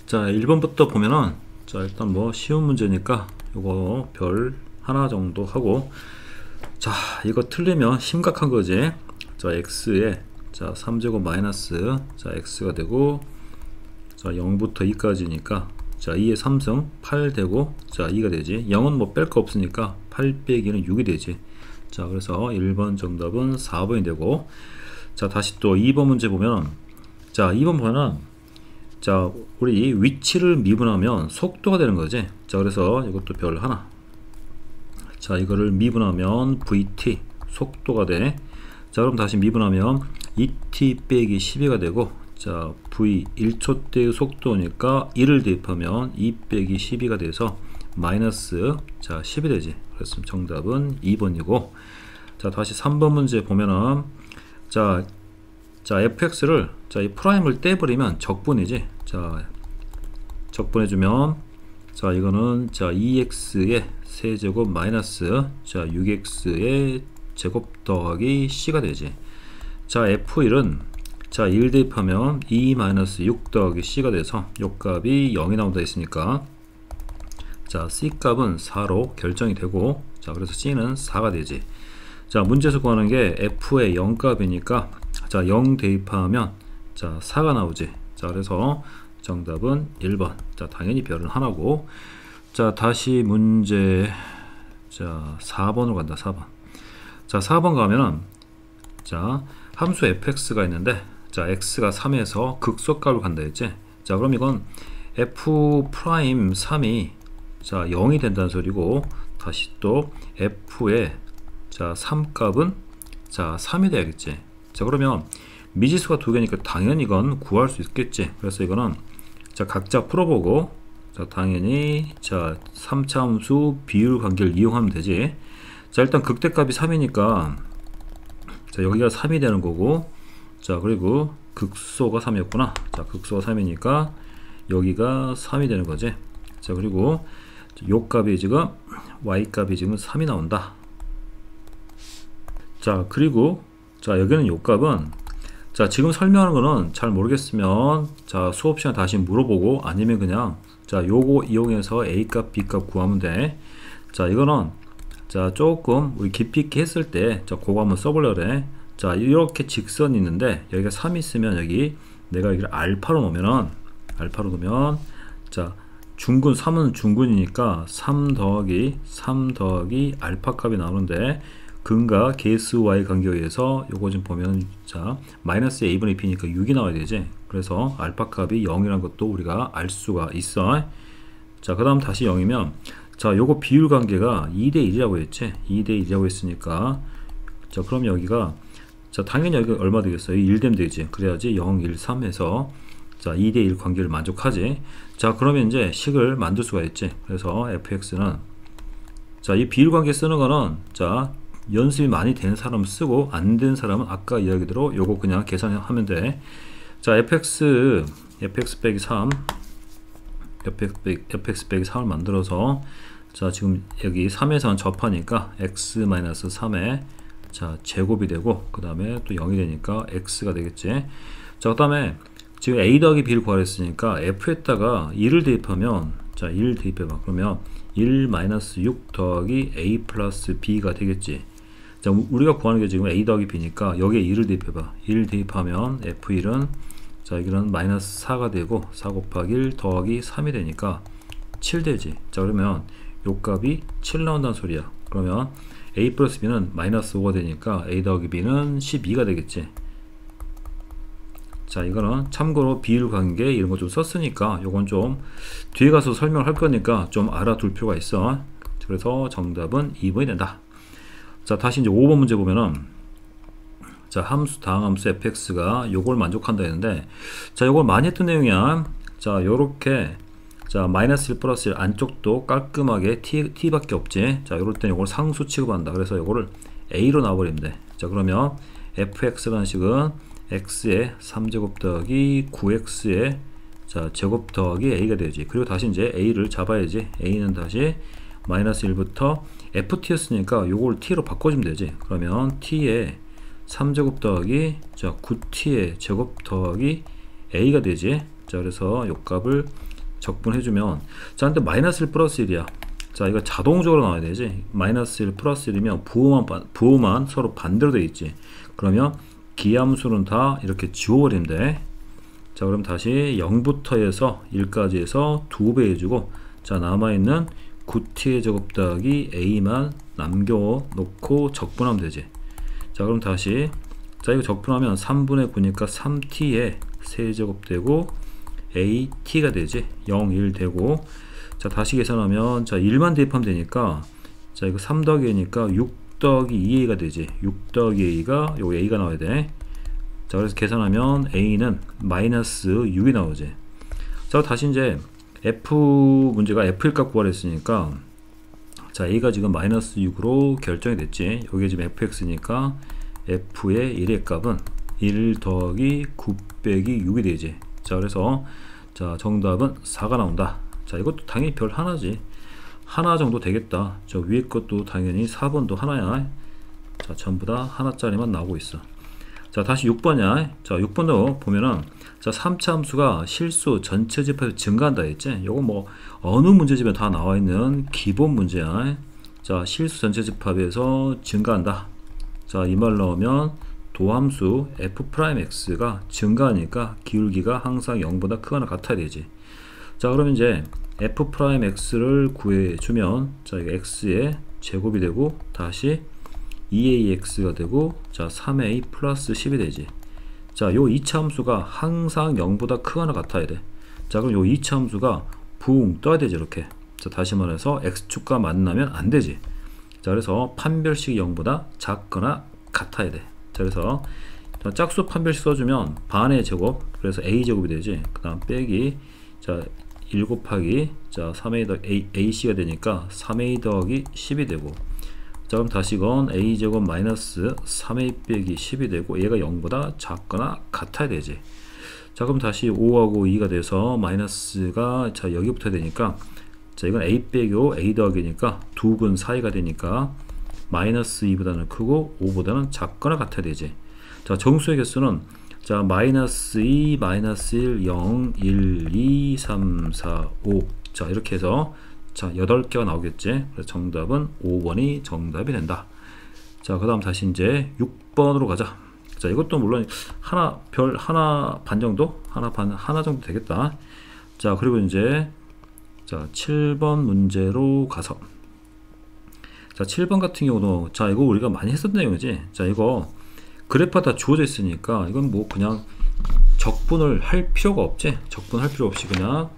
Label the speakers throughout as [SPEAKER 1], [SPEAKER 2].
[SPEAKER 1] 자, 1번부터 보면은, 자, 일단 뭐 쉬운 문제니까 요거 별 하나 정도 하고, 자, 이거 틀리면 심각한 거지. 자, x에 자 3제곱 마이너스 자 x가 되고, 자 0부터 2까지니까 자 2의 3승 8 되고, 자 2가 되지. 0은 뭐 뺄 거 없으니까 8 빼기는 6이 되지. 자, 그래서 1번 정답은 4번이 되고, 자 다시 또 2번 문제 보면, 자 2번 보면은, 자 우리 위치를 미분하면 속도가 되는 거지. 자 그래서 이것도 별 하나. 자 이거를 미분하면 vt 속도가 돼. 자 그럼 다시 미분하면 2t 빼기 12가 되고, 자 v 1초대의 속도니까 1을 대입하면 2 빼기 12가 돼서 마이너스 자 10이 되지. 그래서 정답은 2번이고, 자 다시 3번 문제 보면은, 자 fx를 자 이 프라임을 떼버리면 적분이지. 자 적분해주면, 자 이거는 자 2x의 세제곱 마이너스 자 6x의 제곱 더하기 c가 되지. 자 f1은 자 1 대입하면 2 마이너스 6 더하기 c가 돼서 요 값이 0이 나온다 했으니까, 자 c 값은 4로 결정이 되고, 자 그래서 c는 4가 되지. 자 문제에서 구하는 게 f의 0 값이니까 자 0 대입하면 자 4가 나오지. 자 그래서 정답은 1번. 자 당연히 별은 하나고, 자 다시 문제 자 4번으로 간다. 4번. 자 4번 가면은, 자 함수 fx가 있는데, 자 x가 3에서 극소값을 간다 했지. 자 그럼 이건 f 프라임 3이 자 0이 된다는 소리고, 다시 또 f의 자 3값은 자 3이 돼야겠지. 자 그러면 미지수가 두 개니까 당연히 이건 구할 수 있겠지. 그래서 이거는 자 각자 풀어보고, 자 당연히 자 3차 함수 비율 관계를 이용하면 되지. 자 일단 극대값이 3이니까 자 여기가 3이 되는 거고, 자 그리고 극소가 3이었구나. 자 극소가 3이니까 여기가 3이 되는 거지. 자 그리고 요 값이 지금 y 값이 지금 3이 나온다. 자 그리고 자 여기는 요 값은, 자 지금 설명하는 거는 잘 모르겠으면 자 수업 시간 다시 물어보고, 아니면 그냥 자 요거 이용해서 a 값 b 값 구하면 돼. 자 이거는 자 조금 우리 깊이 있게 했을 때 자 그거 한번 써보려 그래. 자 이렇게 직선이 있는데 여기가 3이 있으면, 여기 내가 여기를 알파로 놓으면 자 중근 3은 중근이니까 3 더하기 알파 값이 나오는데, 근과 개수 y 관계에 의해서 요거 좀 보면 자 마이너스 a분의 b니까 6이 나와야 되지. 그래서 알파 값이 0이라는 것도 우리가 알 수가 있어. 자 그 다음 다시 0이면, 자 요거 비율 관계가 2대 1이라고 했지. 2대 1이라고 했으니까, 자 그럼 여기가 자 당연히 여기가 얼마 되겠어요? 1 되면 되지. 그래야지 0, 1, 3에서 자 2대 1 관계를 만족하지. 자 그러면 이제 식을 만들 수가 있지. 그래서 fx는 자 이 비율 관계 쓰는 거는 자 연습이 많이 된 사람은 쓰고, 안 된 사람은 아까 이야기대로 요거 그냥 계산하면 돼. 자 fx 빼기 3 fx 빼기 3을 만들어서, 자 지금 여기 3에서는 접하니까 x-3의 자 제곱이 되고, 그 다음에 또 0이 되니까 x가 되겠지. 자 그 다음에 지금 a 더하기 b를 구하랬으니까 f에다가 1을 대입하면, 자 1 대입해봐. 그러면 1-6 더하기 a 플러스 b가 되겠지. 자 우리가 구하는 게 지금 a 더하기 b니까 여기에 1을 대입해봐. 1 대입하면 f1은 자 여기는 마이너스 4가 되고, 4 곱하기 1 더하기 3이 되니까 7 되지. 자 그러면 요 값이 7 나온다는 소리야. 그러면 a 플러스 b는 마이너스 5가 되니까 a 더하기 b는 12가 되겠지. 자 이거는 참고로 비율 관계 이런 거 좀 썼으니까 요건 좀 뒤에 가서 설명할 거니까 좀 알아둘 필요가 있어. 그래서 정답은 2번이 된다. 자 다시 이제 5번 문제 보면은, 자 함수 다항함수 fx가 요걸 만족한다 했는데, 자 요걸 많이 했던 내용이야. 자 요렇게 자 마이너스 1 플러스 1 안쪽도 깔끔하게 t 밖에 없지. 자 요럴 때 요걸 상수 취급한다. 그래서 요거를 a로 놔버리면 돼. 자 그러면 fx라는 식은 x의 3제곱 더하기 9x의 자 제곱 더하기 a가 되지. 그리고 다시 이제 a를 잡아야지. a는 다시 마이너스 1부터 ft였으니까 요걸 t로 바꿔주면 되지. 그러면 t의 3제곱 더하기 자 9t의 제곱 더하기 a가 되지. 자 그래서 요 값을 적분해주면, 자 근데 마이너스 1 플러스 1이야. 자 이거 자동적으로 나와야 되지. 마이너스 1 플러스 1이면 부호만 서로 반대로 되어 있지. 그러면 기함수는 다 이렇게 지워버리면 돼. 자 그럼 다시 0부터 해서 1까지 해서 2배 해주고, 자 남아있는 9t의 제곱 더하기 a만 남겨놓고 적분하면 되지. 자 그럼 다시, 자 이거 적분하면 3분의 9니까 3t에 세제곱 되고 at가 되지. 0, 1 되고, 자 다시 계산하면, 자 1만 대입하면 되니까, 자 이거 3 더하기 a니까 6 더하기 2a가 되지. 6 더하기 a가 요 a가 나와야 돼. 자 그래서 계산하면 a는 마이너스 6이 나오지. 자 다시 이제 f 문제가 f일 값 구하라 했으니까, 자 a가 지금 마이너스 6으로 결정이 됐지. 여기 지금 fx니까 f의 1의 값은 1 더하기 9 빼기 6이 되지. 자 그래서 자 정답은 4가 나온다. 자 이것도 당연히 별 하나지. 하나 정도 되겠다. 저 위에 것도 당연히 4번도 하나야. 자 전부 다 하나짜리만 나오고 있어. 자 다시 6번이야. 자 6번도 보면은, 자 3차 함수가 실수 전체 집합이 증가한다 했지. 요거 뭐 어느 문제집에 다 나와있는 기본 문제야. 자 실수 전체 집합에서 증가한다. 자 이 말 나오면 도함수 f'x가 증가하니까 기울기가 항상 0보다 크거나 같아야 되지. 자 그러면 이제 f'x를 구해주면, 자 이거 x의 제곱이 되고 다시 2ax가 되고, 자 3a 플러스 10이 되지. 자 요 2차 함수가 항상 0보다 크거나 같아야 돼. 자 그럼 요 2차 함수가 붕 떠야 되지. 이렇게. 자 다시 말해서 x축과 만나면 안 되지. 자 그래서 판별식이 0보다 작거나 같아야 돼. 자 그래서 자, 짝수 판별식 써주면 반의 제곱, 그래서 a제곱이 되지. 그 다음 빼기, 자 1 곱하기, 자 3a 더하기 ac가 되니까 3a 더하기 10이 되고, 자 그럼 다시 이건 a제곱 마이너스 3a 빼기 10이 되고, 얘가 0보다 작거나 같아야 되지. 자 그럼 다시 5하고 2가 돼서 마이너스가, 자 여기부터 되니까, 자 이건 a 빼기 5 a 더하기니까 2근 사이가 되니까 마이너스 2보다는 크고 5보다는 작거나 같아야 되지. 자 정수의 개수는, 자 마이너스 2, 마이너스 1, 0, 1, 2, 3, 4, 5. 자 이렇게 해서 자 8개가 나오겠지. 그래서 정답은 5번이 정답이 된다. 자 그 다음 다시 이제 6번으로 가자. 자 이것도 물론 하나, 별 하나 반 정도? 하나 정도 되겠다. 자 그리고 이제 자 7번 문제로 가서, 자 7번 같은 경우도, 자 이거 우리가 많이 했었던 내용이지. 자 이거 그래프가 다 주어져 있으니까 이건 뭐 그냥 적분을 할 필요가 없지. 적분할 필요 없이 그냥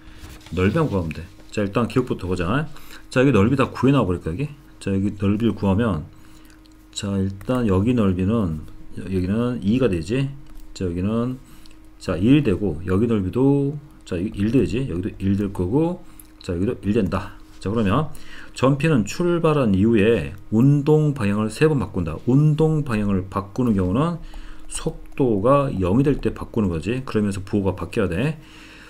[SPEAKER 1] 넓이만 구하면 돼. 자 일단 기억부터 보자. 자 여기 넓이 다 구해 나와버릴까 여기. 자 여기 넓이를 구하면, 자 일단 여기 넓이는, 여기는 2가 되지. 자 여기는 자 1 되고, 여기 넓이도 자 1 되지. 여기도 1 될 거고, 자 여기도 1 된다. 자 그러면 전피는 출발한 이후에 운동 방향을 3번 바꾼다. 운동 방향을 바꾸는 경우는 속도가 0이 될 때 바꾸는 거지. 그러면서 부호가 바뀌어야 돼.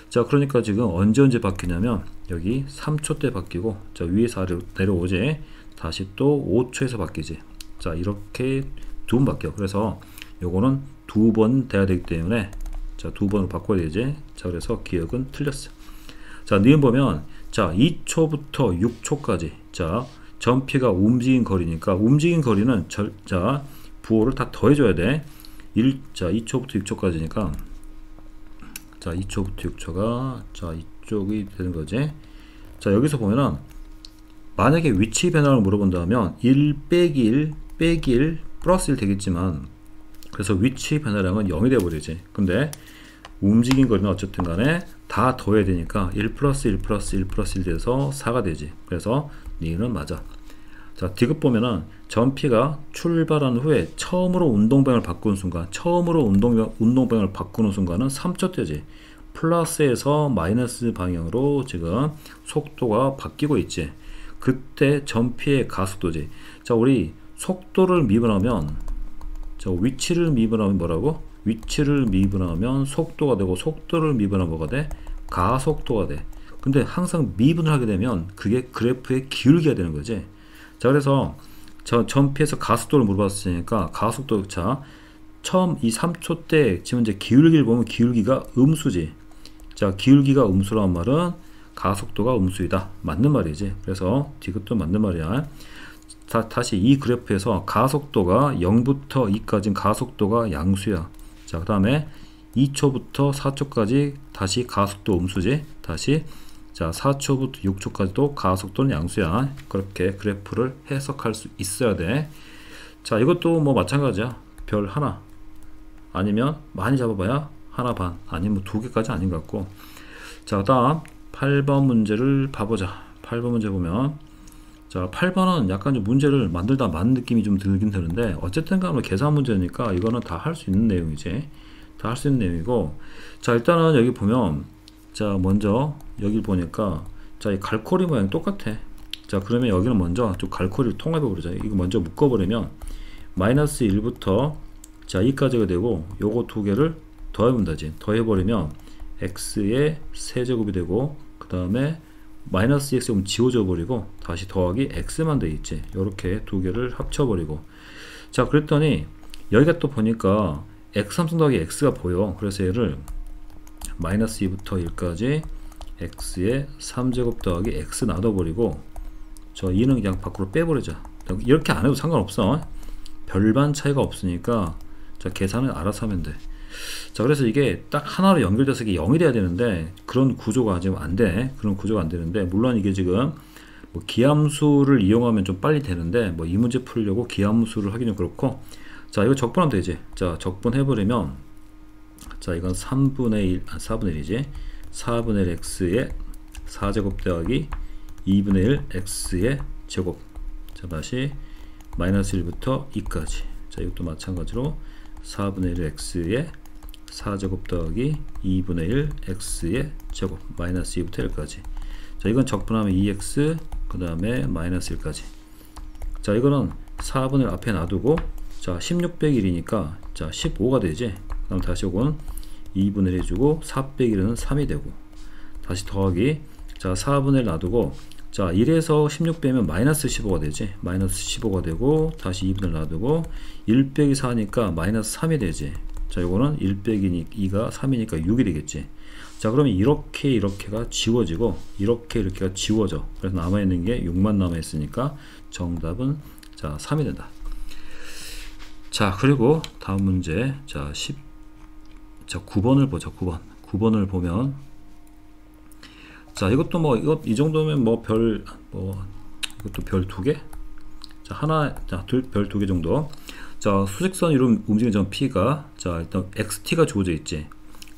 [SPEAKER 1] 자 그러니까 지금 언제 바뀌냐면 여기 3초 때 바뀌고, 자 위에서 아래로 내려오지. 다시 또 5초에서 바뀌지. 자 이렇게 2번 바뀌어. 그래서 요거는 2번 돼야 되기 때문에, 자 2번으로 바꿔야 되지. 자 그래서 기억은 틀렸어. 자 니은 보면, 자 2초부터 6초까지, 자 전피가 움직인 거리니까 움직인 거리는 자 부호를 다 더해줘야 돼. 자 2초부터 6초까지니까, 자 2초부터 6초가 자 이쪽이 되는 거지. 자 여기서 보면은 만약에 위치 변화를 물어본다면 1 빼기 1 빼기 1 플러스 1 되겠지만, 그래서 위치 변화량은 0이 되어버리지. 근데 움직인 거리는 어쨌든 간에 다 더해야 되니까 1 플러스 1 플러스 1 플러스 1 돼서 4가 되지. 그래서 니은 맞아. 자 디귿 보면은 전피가 출발한 후에 처음으로 운동방향을 바꾸는 순간, 처음으로 운동방향을 바꾸는 순간은 3초 때지. 플러스에서 마이너스 방향으로 지금 속도가 바뀌고 있지. 그때 전피의 가속도지. 자 우리 속도를 미분하면, 자 위치를 미분하면 뭐라고? 위치를 미분하면 속도가 되고, 속도를 미분하면 뭐가 돼? 가속도가 돼. 근데 항상 미분을 하게 되면 그게 그래프의 기울기가 되는 거지. 자 그래서 저 전피에서 가속도를 물어봤으니까 가속도, 자 처음 이 3초 때 지금 이제 기울기를 보면 기울기가 음수지. 자 기울기가 음수라는 말은 가속도가 음수이다. 맞는 말이지. 그래서 디귿도 맞는 말이야. 다시 이 그래프에서 가속도가 0부터 2까지는 가속도가 양수야. 자, 그 다음에 2초부터 4초까지 다시 가속도 음수지. 다시 자 4초부터 6초까지도 가속도는 양수야. 그렇게 그래프를 해석할 수 있어야 돼. 자, 이것도 뭐 마찬가지야. 별 하나 아니면 많이 잡아봐야 하나 반 아니면 두 개까지 아닌 것 같고. 자, 그 다음 8번 문제를 봐보자. 8번 문제 보면 자 8번은 약간 좀 문제를 만들다 만 느낌이 좀 들긴 드는데 어쨌든 간에 계산 문제니까 이거는 다 할 수 있는 내용이지. 다 할 수 있는 내용이고. 자, 일단은 여기 보면 자 먼저 여기 보니까 자 이 갈고리 모양이 똑같아. 자, 그러면 여기는 먼저 좀 갈고리를 통합해 보자. 이거 먼저 묶어 버리면 마이너스 1부터 자 2까지가 되고 요거 두 개를 더해 본다지. 더해 버리면 x의 세제곱이 되고 그 다음에 마이너스 x 좀 지워져 버리고 다시 더하기 x만 돼 있지. 요렇게 두 개를 합쳐 버리고. 자, 그랬더니 여기가 또 보니까 x3 더하기 x가 보여. 그래서 얘를 마이너스 2부터 1까지 x의 3제곱 더하기 x 놔둬버리고 저 2는 그냥 밖으로 빼버리자. 이렇게 안 해도 상관없어. 별반 차이가 없으니까 자 계산을 알아서 하면 돼. 자, 그래서 이게 딱 하나로 연결돼서 이게 0이 돼야 되는데 그런 구조가 지금 안 돼. 그런 구조가 안 되는데 물론 이게 지금 뭐 기함수를 이용하면 좀 빨리 되는데 뭐 이 문제 풀려고 기함수를 하기는 그렇고. 자, 이거 적분하면 되지. 자, 적분해버리면 자 이건 3분의 1, 4분의 1이지. 4분의 1 x의 4제곱 더하기 2분의 1 x의 제곱. 자, 다시 마이너스 1부터 2까지. 자, 이것도 마찬가지로 4분의 1 x의 4제곱 더하기 2분의 1 x의 제곱 마이너스 2부터 1까지. 자, 이건 적분하면 2x 그 다음에 마이너스 1까지. 자, 이거는 4분의 1 앞에 놔두고 자 16 빼기 1이니까 자 15가 되지. 그럼 다시 이건 2분의 1 해주고 4 빼기 1은 3이 되고 다시 더하기 자 4분의 1 놔두고 자 1에서 16 빼면 마이너스 15가 되지. 마이너스 15가 되고 다시 2분의 1 놔두고 1 빼기 4니까 마이너스 3이 되지. 자, 요거는 1 빼기 2가 3이니까 6이 되겠지. 자, 그러면 이렇게가 지워지고 이렇게가 지워져. 그래서 남아있는 게 6만 남아있으니까 정답은 자 3이 된다. 자, 그리고 다음 문제 자 9번을 보자. 9번을 보면 자 이것도 뭐 이 정도면 뭐 이것도 별 2개? 자, 하나 별 2개 정도. 자, 수직선 이름 움직이는 점 P가 자 일단 XT가 주어져 있지.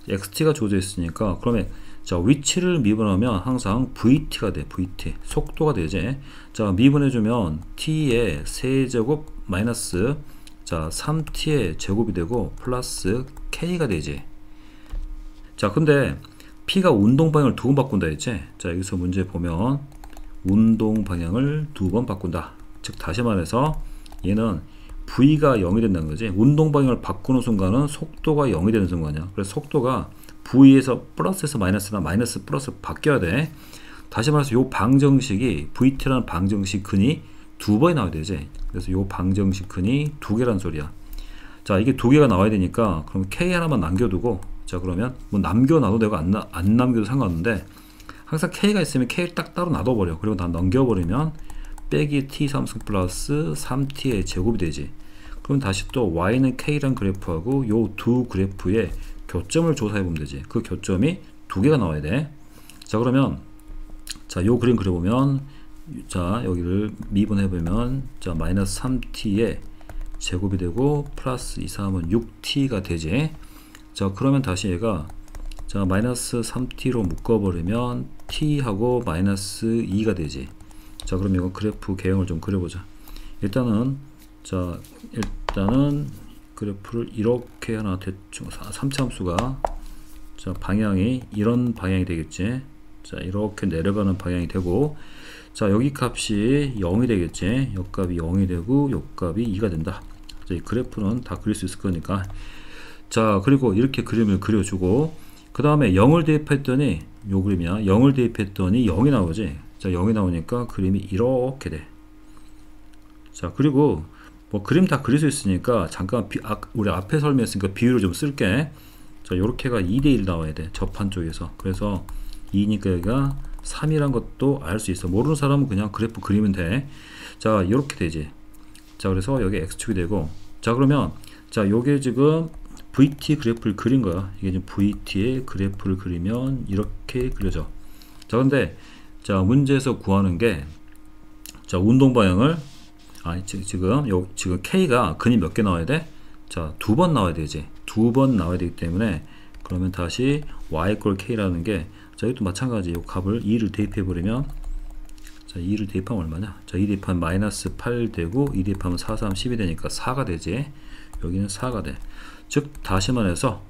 [SPEAKER 1] XT가 주어져 있으니까 그러면 자 위치를 미분하면 항상 VT가 돼. VT 속도가 되지. 자, 미분해주면 T의 세제곱 마이너스 자 3T의 제곱이 되고 플러스 K가 되지. 자, 근데 P가 운동 방향을 2번 바꾼다 했지. 자, 여기서 문제 보면 운동 방향을 2번 바꾼다. 즉 다시 말해서 얘는 V가 0이 된다는 거지. 운동 방향을 바꾸는 순간은 속도가 0이 되는 순간이야. 그래서 속도가 V에서 플러스에서 마이너스나 마이너스 플러스 바뀌어야 돼. 다시 말해서 요 방정식이 VT라는 방정식 근이 2번이 나와야 되지. 그래서 요 방정식 근이 2개란 소리야. 자, 이게 2개가 나와야 되니까 그럼 K 하나만 남겨두고 자 그러면 뭐 남겨놔도 되고 안 남겨도 상관없는데 항상 K가 있으면 K를 딱 따로 놔둬버려. 그리고 다 넘겨버리면 빼기 T 3승 플러스 3T의 제곱이 되지. 그럼 다시 또 Y는 K란 그래프하고 요 두 그래프의 교점을 조사해보면 되지. 그 교점이 2개가 나와야 돼. 자, 그러면 자 요 그림 그려보면 자 여기를 미분해보면 자 마이너스 3T의 제곱이 되고 플러스 2, 3은 6T가 되지. 자, 그러면 다시 얘가 자 마이너스 3T로 묶어버리면 T하고 마이너스 2가 되지. 자, 그럼 이거 그래프 개형을 좀 그려보자. 일단은 그래프를 이렇게 하나 대충 3차함수가 자 방향이 이런 방향이 되겠지. 자, 이렇게 내려가는 방향이 되고 자 여기 값이 0이 되겠지. 요 값이 0이 되고 요 값이 2가 된다. 자, 이 그래프는 다 그릴 수 있을 거니까. 자, 그리고 이렇게 그림을 그려주고 그 다음에 0을 대입했더니 요 그림이야. 0을 대입했더니 0이 나오지. 자, 0이 나오니까 그림이 이렇게 돼. 자, 그리고 뭐 그림 다 그릴 수 있으니까 잠깐 우리 앞에 설명했으니까 비율을 좀 쓸게. 자, 요렇게가 2대1 나와야 돼. 접한 쪽에서. 그래서 2니까 여기가 3이란 것도 알 수 있어. 모르는 사람은 그냥 그래프 그리면 돼. 자, 요렇게 되지. 자, 그래서 여기 X축이 되고, 자, 그러면, 자, 요게 지금 VT 그래프를 그린 거야. 이게 지금 VT의 그래프를 그리면 이렇게 그려져. 자, 근데, 자, 문제에서 구하는 게, 자, 운동 방향을, 지금 K가 근이 몇 개 나와야 돼? 자, 2번 나와야 되지. 2번 나와야 되기 때문에, 그러면 다시 Y 꼴 K라는 게, 자, 이것도 마찬가지. 이 값을 2를 대입해 버리면, 자, 2를 대입하면 얼마냐? 자, 2 대입하면 마이너스 8 되고, 2 대입하면 4, 3, 10이 되니까 4가 되지. 여기는 4가 돼. 즉, 다시 말해서,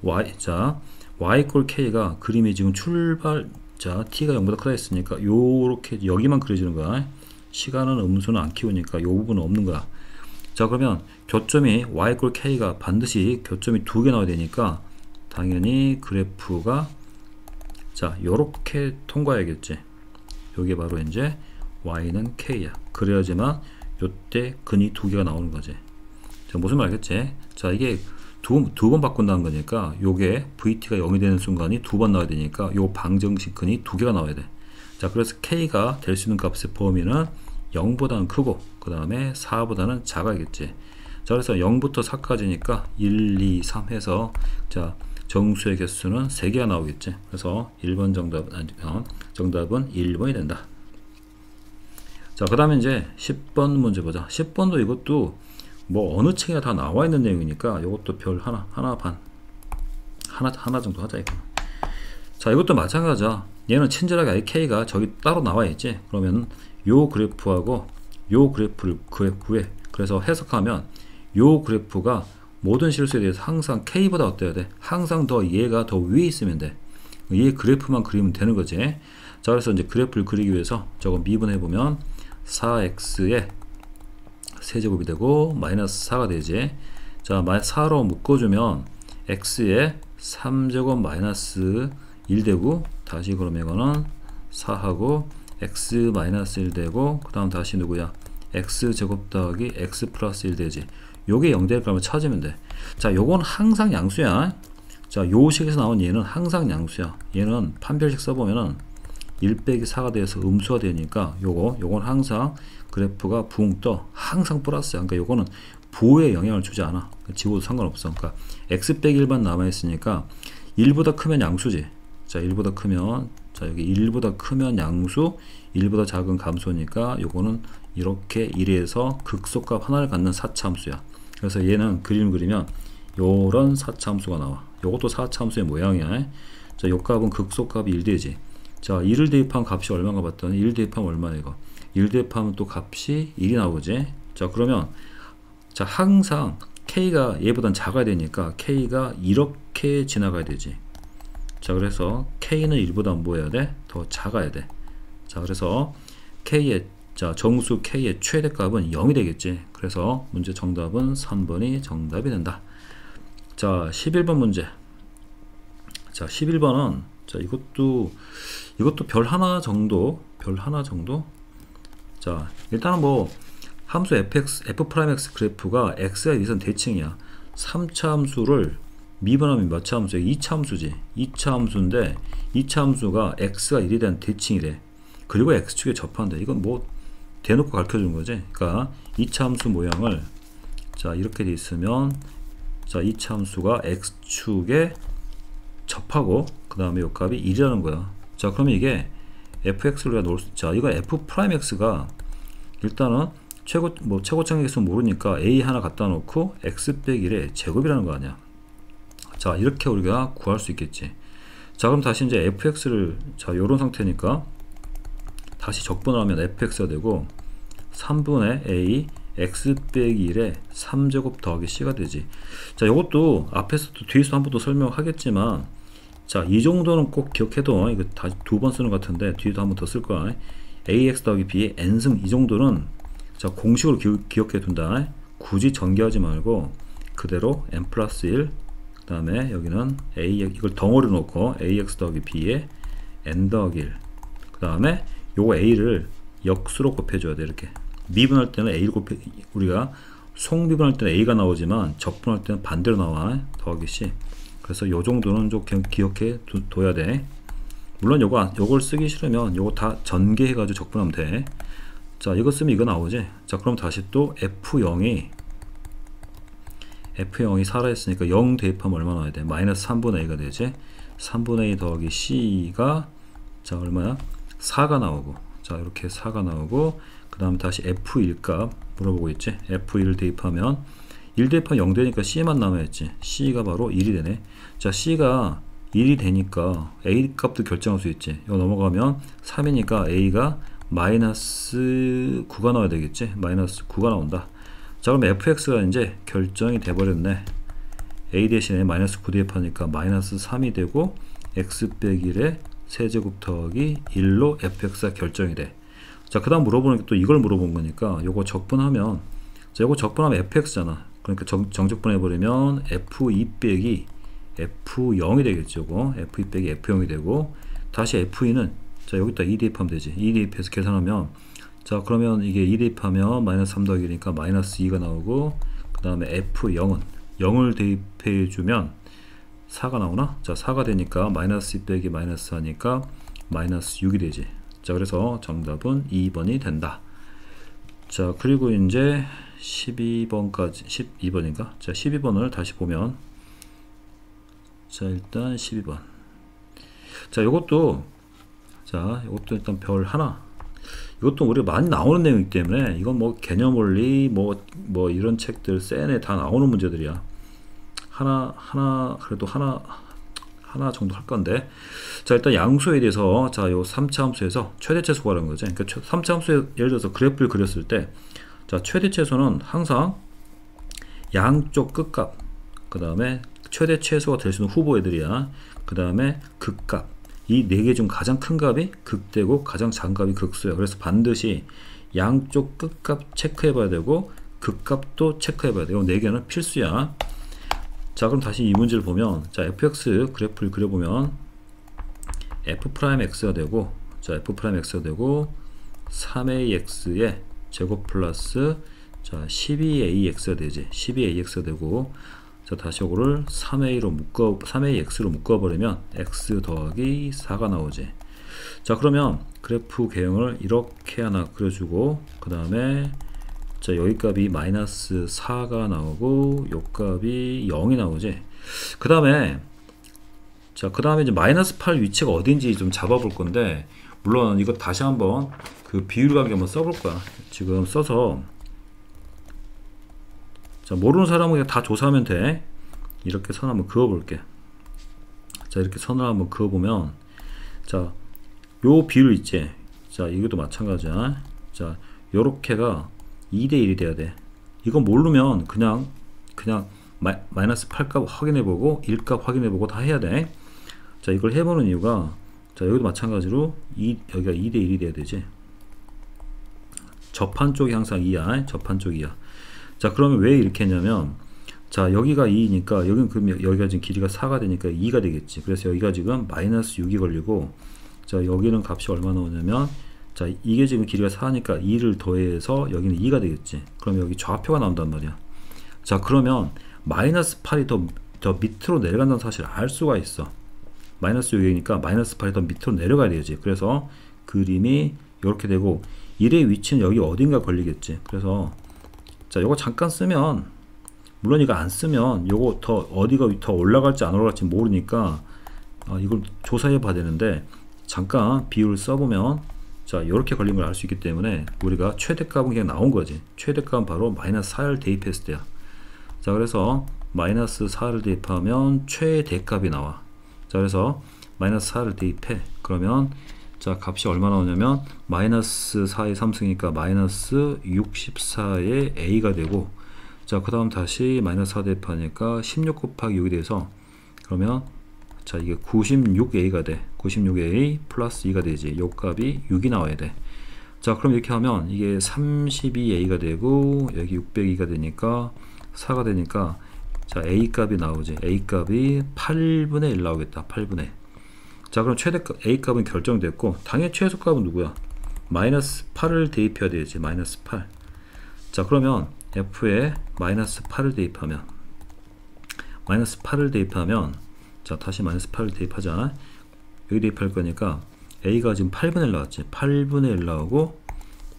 [SPEAKER 1] Y 꼴 K가 그림이 지금 자, T가 0보다 크다 했으니까, 요렇게, 여기만 그려지는 거야. 시간은 음수는 안 키우니까, 요 부분은 없는 거야. 자, 그러면, 교점이 Y 꼴 K가 반드시 교점이 2개 나와야 되니까, 당연히 그래프가, 자, 요렇게 통과해야겠지. 요게 바로 이제, Y는 K야. 그래야지만 요때 근이 2개가 나오는 거지. 자, 무슨 말 알겠지? 자, 이게 두 번 바꾼다는 거니까 요게 VT가 0이 되는 순간이 2번 나와야 되니까 요 방정식 근이 2개가 나와야 돼. 자, 그래서 K가 될 수 있는 값의 범위는 0보다는 크고 그 다음에 4보다는 작아야겠지. 자, 그래서 0부터 4까지니까 1, 2, 3 해서 자, 정수의 개수는 3개가 나오겠지. 그래서 1번 정답은 1번이 된다. 자, 그 다음에 이제 10번 문제 보자. 10번도 이것도 뭐 어느 책이나 다 나와 있는 내용이니까 이것도 별 하나 정도 하자, 이거. 자, 이것도 마찬가지야. 얘는 친절하게 K가 저기 따로 나와 있지. 그러면 요 그래프하고 요 그래프를 구해. 그래서 해석하면 요 그래프가 모든 실수에 대해서 항상 K보다 어때야 돼? 항상 더 얘가 더 위에 있으면 돼. 얘 그래프만 그리면 되는 거지. 자, 그래서 이제 그래프를 그리기 위해서 저거 미분해 보면 4x의 세제곱이 되고 마이너스 4가 되지. 자, 4로 묶어주면 x의 3제곱 마이너스 1 되고, 다시 그러면 이거는 4하고 x 마이너스 1 되고, 그 다음 다시 누구야? x제곱 더하기 x 플러스 1 되지. 요게 0 될 거면 찾으면 돼. 자, 요건 항상 양수야. 자, 요 식에서 나온 얘는 항상 양수야. 얘는 판별식 써보면은 1 빼기 4가 돼서 음수가 되니까 요건 항상 그래프가 붕 떠. 항상 플러스야. 그러니까 요거는 부호에 영향을 주지 않아. 지워도 상관없어. 그러니까 x 빼기 1만 남아있으니까 1보다 크면 양수지. 자, 1보다 크면, 자, 여기 1보다 크면 양수, 1보다 작은 감소니까 요거는 이렇게 1에서 극소값 하나를 갖는 4차함수야. 그래서 얘는 그림을 그리면 요런 4차함수가 나와. 요것도 4차함수의 모양이야. 자, 요 값은 극소값이 1 되지. 자, 1을 대입한 값이 얼마인가 봤더니 1 대입하면 얼마야 이거. 1 대입하면 또 값이 1이 나오지. 자, 그러면 자, 항상 K가 얘보단 작아야 되니까 K가 이렇게 지나가야 되지. 자, 그래서 K는 1보다 뭐 해야 돼? 더 작아야 돼. 자, 그래서 K의, 자, 정수 K의 최대값은 0이 되겠지. 그래서 문제 정답은 3번이 정답이 된다. 자, 11번 문제. 자, 11번은 자, 이것도 별 하나 정도. 자, 일단은 뭐 함수 f'x 그래프가 x에 대해서는 대칭이야. 3차 함수를 미분하면 몇 차 함수야? 2차 함수지. 2차 함수인데 2차 함수가 x가 1에 대한 대칭이래. 그리고 x축에 접한다. 이건 뭐 대놓고 가르쳐주는 거지. 그러니까 2차 함수 모양을 자, 이렇게 돼 있으면 자, 2차 함수가 x축에 접하고 그 다음에 요 값이 1이라는 거야. 자, 그러면 이게 fx를 우리가 자, 이거 f'x가 일단은 최고창의 개수 모르니까 a 하나 갖다 놓고 x 빼기 1의 제곱이라는 거 아니야. 자, 이렇게 우리가 구할 수 있겠지. 자, 그럼 다시 이제 fx를 자, 요런 상태니까 다시 적분을 하면 fx가 되고 3분의 a x 빼기 1의 3제곱 더하기 c가 되지. 자, 요것도 앞에서도 뒤에서 한 번 더 설명하겠지만 자, 이 정도는 꼭 기억해도 이거 다 2번 쓰는 것 같은데 뒤에도 한 번 더 쓸 거야. ax 더하기 b의 n승 이 정도는 자, 공식으로 기억해 둔다. 굳이 전개하지 말고 그대로 n 플러스 1 그 다음에 여기는 이걸 덩어리 놓고 ax 더하기 b의 n 더하기 1 그 다음에 요거 a를 역수로 곱해줘야 돼. 이렇게 미분할 때는 a를 우리가 속미분할 때는 a가 나오지만 적분할 때는 반대로 나와. 더하기 c. 그래서 요 정도는 좀 기억해 둬야 돼. 물론 요걸 쓰기 싫으면 요거 다 전개해 가지고 적분하면 돼. 자, 이거 쓰면 이거 나오지. 자, 그럼 다시 또 F0이 살아있으니까 0 대입하면 얼마 나와야 돼? 마이너스 3분의 A가 되지. 3분의 A 더하기 C가 자 얼마야? 4가 나오고, 자 이렇게 4가 나오고, 그 다음 다시 F1 값 물어보고 있지. F1을 대입하면 1 대입하면 0 되니까 C만 남아있지. C가 바로 1이 되네. 자, C가 1이 되니까 A 값도 결정할 수 있지. 이거 넘어가면 3이니까 A가 마이너스 9가 나와야 되겠지. 마이너스 9가 나온다. 자, 그럼 fx가 이제 결정이 돼버렸네. A 대신에 마이너스 9 대입하니까 마이너스 3이 되고, x 빼기 1에 세제곱 더하기 1로 fx가 결정이 돼. 자, 그 다음 물어보는 게 또 이걸 물어본 거니까 요거 적분하면, 자, 요거 적분하면 fx잖아. 그러니까 정적분해버리면 f2 빼기 f0이 되겠죠. 요거 f2 빼기 f0이 되고, 다시 f2는 자 여기다 2 대입하면 되지. 2 대입해서 계산하면, 자 그러면 이게 2 대입하면 마이너스 3 더하기 1이니까 마이너스 2가 나오고, 그 다음에 f0은 0을 대입해 주면 4가 나오나? 자, 4가 되니까 마이너스 2 빼기 마이너스 4니까 마이너스 6이 되지. 자, 그래서 정답은 2번이 된다. 자, 그리고 이제 12번까지 12번인가? 자, 12번을 다시 보면, 자 일단 12번. 자, 요것도 일단 별 하나. 이것도 우리가 많이 나오는 내용이기 때문에 이건 뭐 개념 원리 뭐 이런 책들 센에 다 나오는 문제들이야. 그래도 하나 정도 할 건데. 자, 일단 양수에 대해서, 자, 요 3차 함수에서 최대최소 구하라는 거죠. 그러니까 3차 함수에 예를 들어서 그래프를 그렸을 때, 자, 최대최소는 항상 양쪽 끝값, 그 다음에 최대최소가 될 수 있는 후보 애들이야. 그 다음에 극값, 이 네 개 중 가장 큰 값이 극되고 가장 작은 값이 극수야. 그래서 반드시 양쪽 끝값 체크해 봐야 되고 극값도 체크해 봐야 돼요. 네 개는 필수야. 자, 그럼 다시 이 문제를 보면, 자, fx 그래프를 그려보면 f'x가 되고, 자, f'x가 되고 3ax의 제곱 플러스, 자, 12ax가 되지. 12ax가 되고, 자, 다시 이거를 3ax로 묶어버리면 x 더하기 4가 나오지. 자, 그러면 그래프 개형을 이렇게 하나 그려주고, 그 다음에 자, 여기 값이 마이너스 4가 나오고, 요 값이 0이 나오지. 그 다음에 이제 마이너스 8 위치가 어딘지 좀 잡아볼 건데, 물론 이거 다시 한번 그 비율 관계 한번 써볼 거야. 지금 써서, 자, 모르는 사람은 그냥 다 조사하면 돼. 이렇게 선 한번 그어볼게. 자, 이렇게 선을 한번 그어보면, 자, 요 비율 있지. 자, 이것도 마찬가지야. 자, 요렇게가 2대1이 돼야 돼. 이거 모르면 그냥 마이너스 8값 확인해보고 1값 확인해보고 다 해야 돼. 자, 이걸 해보는 이유가, 자, 여기도 마찬가지로 여기가 2대1이 돼야 되지. 접한 쪽이 항상 2야. 접한 쪽이 2야. 자, 그러면 왜 이렇게 했냐면, 자, 여기가 2니까 여기가 지금 길이가 4가 되니까 2가 되겠지. 그래서 여기가 지금 마이너스 6이 걸리고, 자, 여기는 값이 얼마 나오냐면, 자, 이게 지금 길이가 4니까 2를 더해서 여기는 2가 되겠지. 그럼 여기 좌표가 나온단 말이야. 자, 그러면 마이너스 8이 더 밑으로 내려간다는 사실을 알 수가 있어. 마이너스 6이니까 마이너스 8이 더 밑으로 내려가야 되지. 그래서 그림이 이렇게 되고, 1의 위치는 여기 어딘가 걸리겠지. 그래서 자, 요거 잠깐 쓰면, 물론 이거 안 쓰면 요거 어디가 더 올라갈지 안 올라갈지 모르니까 이걸 조사해 봐야 되는데, 잠깐 비율을 써보면, 자, 이렇게 걸린 걸 알 수 있기 때문에 우리가 최대값은 그냥 나온 거지. 최대값은 바로 마이너스 4를 대입했을 때야. 자, 그래서 마이너스 4를 대입하면 최대값이 나와. 자, 그래서 마이너스 4를 대입해. 그러면 자, 값이 얼마 나오냐면 마이너스 4의 3승이니까 마이너스 64의 a가 되고, 자, 그 다음 다시 마이너스 4 대입하니까 16 곱하기 6이 돼서, 그러면 자, 이게 96a가 돼. 96a 플러스 2가 되지. 요 값이 6이 나와야 돼. 자, 그럼 이렇게 하면 이게 32a가 되고, 여기 602가 되니까 4가 되니까, 자, a 값이 나오지. a 값이 8분의 1 나오겠다. 8분의 1. 자, 그럼 최대값 a 값은 결정됐고, 당연히 최소값은 누구야? 마이너스 8을 대입해야 되지. 마이너스 8. 자, 그러면 f에 마이너스 8을 대입하면, 자 다시 마이너스 8을 대입하자. 여기 대입할 거니까 a가 지금 8분의 1 나왔지. 8분의 1 나오고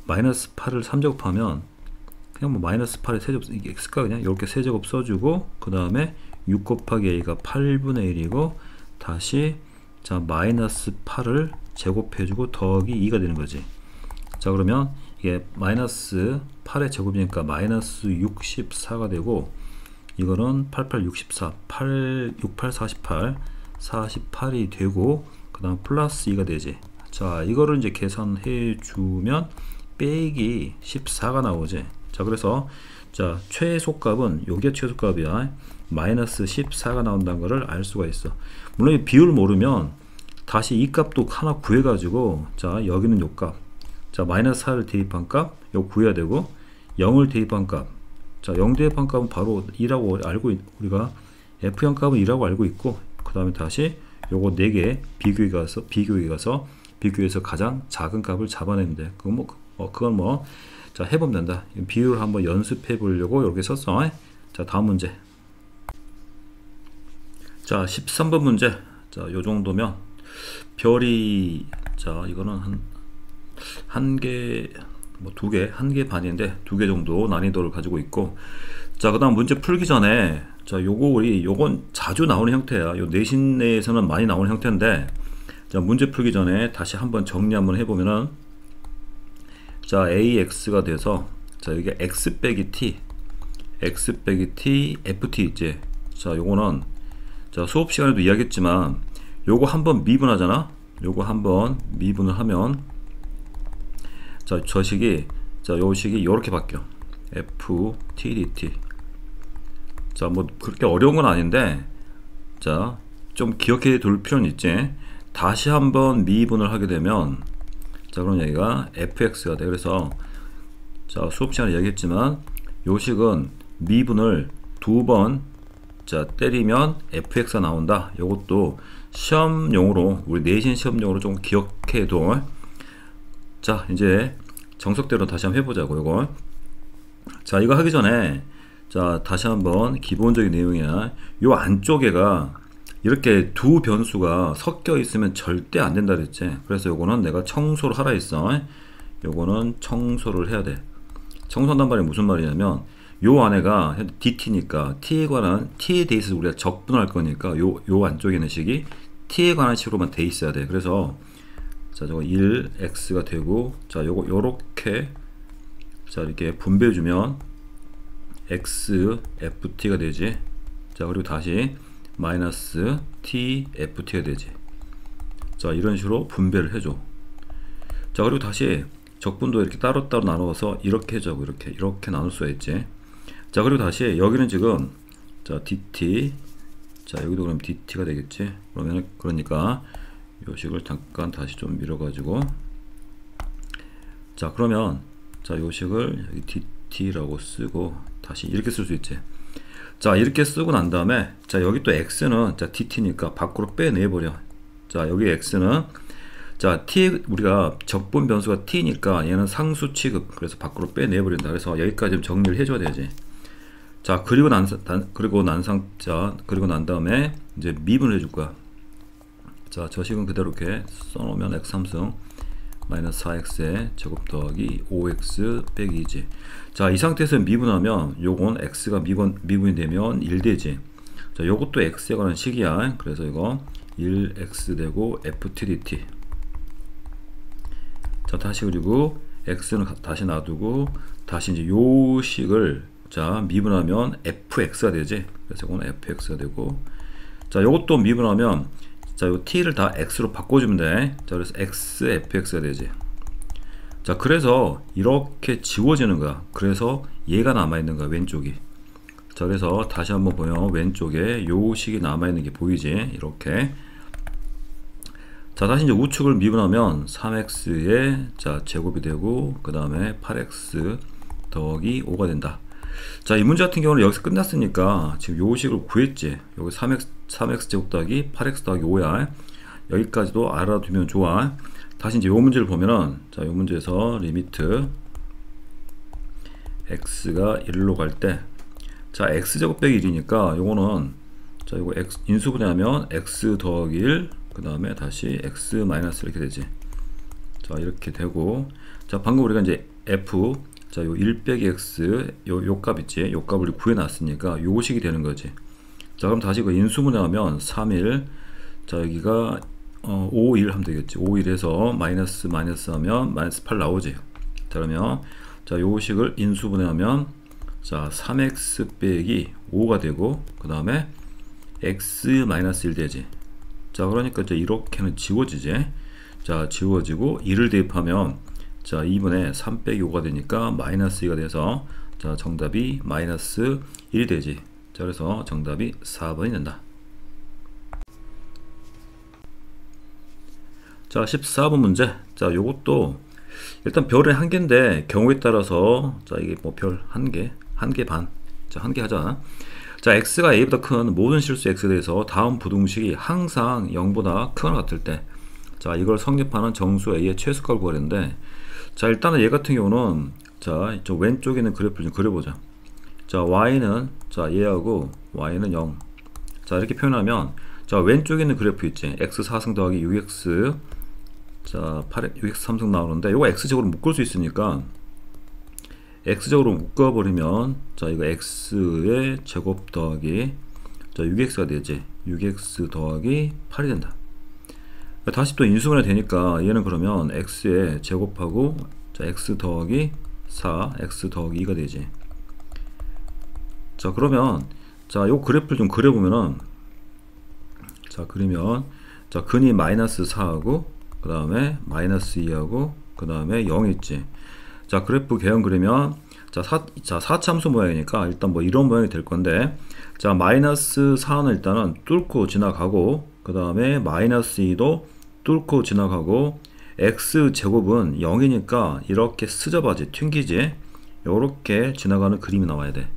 [SPEAKER 1] 마이너스 8을 3제곱하면 그냥 뭐 마이너스 8의 세제곱, 이게 x가 그냥 이렇게 세제곱 써주고 그 다음에 6 곱하기 a가 8분의 1이고 다시 자 마이너스 8을 제곱해주고 더하기 2가 되는 거지. 자 그러면 이게 마이너스 8의 제곱이니까 마이너스 64가 되고 이거는 88 64 8 68 48 48이 되고 그 다음 플러스 2가 되지. 자 이거를 이제 계산해 주면 빼기 14가 나오지. 자 그래서 자 최소값은 요게 최소값이야. 마이너스 14가 나온다는 것을 알 수가 있어. 물론 이 비율 모르면 다시 이 값도 하나 구해 가지고 자 여기는 요 값, 자 마이너스 4를 대입한 값 요 구해야 되고 0을 대입한 값, 자 0 대입한 값은 바로 2라고 알고 우리가 F0 값은 2라고 알고 있고 그 다음에 다시 요거 4개 비교해 가서 비교해서 가장 작은 값을 잡아내면 돼. 그건 뭐 자 해보면 된다. 비율을 한번 연습해 보려고 이렇게 썼어. 자 다음 문제. 자 13번 문제. 자 요 정도면 별이 자 이거는 한 개 뭐 2개, 1개 반인데 2개 정도 난이도를 가지고 있고 자 그 다음 문제 풀기 전에 자 요건 자주 나오는 형태야. 요 내신 내에서는 많이 나오는 형태인데 자 문제 풀기 전에 다시 한번 정리 한번 해보면은 자 AX가 돼서 자 여기 X 빼기 T FT 있지. 자 요거는 자 수업 시간에도 이야기했지만 요거 한번 미분하잖아. 요거 한번 미분을 하면 자 저 식이 자 요 식이 요렇게 바뀌어. FTDT. 자 뭐 그렇게 어려운 건 아닌데 자 좀 기억해 둘 필요는 있지. 다시 한번 미분을 하게 되면 자 그럼 여기가 fx가 돼. 그래서 자 수업 시간에 얘기했지만 요 식은 미분을 2번 자 때리면 fx가 나온다. 요것도 시험용으로 우리 내신 시험용으로 좀 기억해둬. 자 이제 정석대로 다시 한번 해보자고. 요거 자 이거 하기 전에 자 다시 한번 기본적인 내용이야. 요 안쪽에가 이렇게 두 변수가 섞여 있으면 절대 안 된다 그랬지. 그래서 요거는 내가 청소를 하라 했어. 요거는 청소를 해야 돼. 청소한단 말이 무슨 말이냐면 요 안에가 dt니까 t에 대해서 우리가 적분할 거니까 요 안쪽에 있는 식이 t에 관한 식으로만 돼 있어야 돼. 그래서 자 저거 1x가 되고 자 요거 요렇게 자 이렇게 분배해 주면 x ft가 되지. 자 그리고 다시 마이너스 t ft가 되지. 자 이런 식으로 분배를 해줘. 자 그리고 다시 적분도 이렇게 따로따로 나누어서 이렇게 해줘. 이렇게 나눌 수가 있지. 자 그리고 다시 여기는 지금 자 dt 자 여기도 그럼 dt가 되겠지. 그러면 그러니까 요 식을 잠깐 다시 좀 밀어가지고 자 그러면 자 요 식을 여기 dt라고 쓰고 다시 이렇게 쓸 수 있지. 자 이렇게 쓰고 난 다음에 자 여기 또 x는 자 dt니까 밖으로 빼내버려. 자 여기 x는 자 t 우리가 적분 변수가 t니까 얘는 상수 취급. 그래서 밖으로 빼내버린다. 그래서 여기까지 좀 정리를 해줘야 되지. 자 그리고 난 다음에 이제 미분을 해줄 거야. 자 저 식은 그대로 이렇게 써놓으면 x3승 마이너스 4x의 제곱 더하기 5x 빼기 2지. 자 이 상태에서 미분하면 요건 x가 미분이 되면 1되지. 자 요것도 x에 관한 식이야. 그래서 이거 1x 되고 ftdt. 자 다시 그리고 x는 다시 놔두고 다시 이제 요 식을 자 미분하면 fx가 되지. 그래서 이건 fx가 되고 자 요것도 미분하면 자 요 t를 다 x로 바꿔주면 돼. 자 그래서 x fx가 되지. 자 그래서 이렇게 지워지는 거야. 그래서 얘가 남아있는 거야 왼쪽이. 자 그래서 다시 한번 보면 왼쪽에 요 식이 남아있는 게 보이지. 이렇게 자 다시 이제 우측을 미분하면 3x의 자 제곱이 되고 그 다음에 8x 더하기 5가 된다. 자 이 문제 같은 경우는 여기서 끝났으니까 지금 요 식을 구했지. 여기 3x 제곱 더하기 8x 더하기 5야. 여기까지도 알아두면 좋아. 다시 이제 요 문제를 보면은 자 요 문제에서 리미트 x가 1로 갈 때 자 x제곱 빼기 1이니까 요거는 자 자 이거 x 인수분해하면 x 더하기 1 그 다음에 다시 x 마이너스 이렇게 되지. 자 이렇게 되고, 자 방금 우리가 이제 f 자 요 1 빼기 x 요 값 있지, 요 값을 구해놨으니까 요식이 되는 거지. 자 그럼 다시 그 인수분해하면 3일, 자 여기가 5, 1 하면 되겠지. 5, 1에서 마이너스 하면 마이너스 8 나오지. 자 그러면 자 요식을 인수분해하면 자 3x 빼기 5가 되고, 그 다음에 x 마이너스 1 되지. 자 그러니까 이제 이렇게는 지워지지. 자 지워지고 1을 대입하면 자 2분의 3 빼기 5가 되니까 마이너스 2가 돼서 자 정답이 마이너스 1이 되지. 자 그래서 정답이 4번이 된다. 자 14번 문제. 자 요것도 일단 별의 한 개인데 경우에 따라서 자 이게 뭐 별 한 개, 한 개 반, 자 한 개 하자. 자 x가 a보다 큰 모든 실수 x에 대해서 다음 부등식이 항상 0보다 크거나 같을 때, 자 이걸 성립하는 정수 a의 최소값을 구하려는데, 자 일단은 얘 같은 경우는 자 저 왼쪽에 있는 그래프를 좀 그려보자. 자 y는 자 얘하고 y는 0. 자 이렇게 표현하면 자 왼쪽에 있는 그래프 있지, x 4승 더하기 6x 자 8, 6x 3승 나오는데 이거 x제곱으로 묶을 수 있으니까 x제곱으로 묶어버리면 자 이거 x의 제곱 더하기 자 6x가 되지. 6x 더하기 8이 된다. 다시 또 인수분해 되니까 얘는 그러면 x의 제곱하고 자 x 더하기 4 x 더하기 2가 되지. 자 그러면 자 요 그래프를 좀 그려보면은, 자 그리면 자 근이 마이너스 4하고 그 다음에 마이너스 2하고 그 다음에 0 있지. 자 그래프 개형 그리면 자 4참수 모양이니까 일단 뭐 이런 모양이 될 건데, 자 마이너스 4는 일단은 뚫고 지나가고 그 다음에 마이너스 2도 뚫고 지나가고 x제곱은 0이니까 이렇게 스접하지, 튕기지. 요렇게 지나가는 그림이 나와야 돼.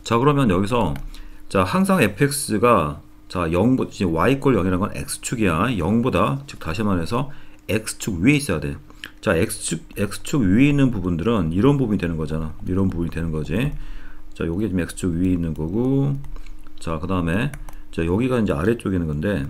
[SPEAKER 1] 자 그러면 여기서 자 항상 fx가 자 0, y 꼴 0이라는 건 x축이야. 0보다, 즉 다시 말해서 x축 위에 있어야 돼. 자 x축 위에 있는 부분들은 이런 부분이 되는 거잖아. 이런 부분이 되는 거지. 자 여기 지금 x축 위에 있는 거고, 자 그 다음에 자 여기가 이제 아래쪽에 있는 건데,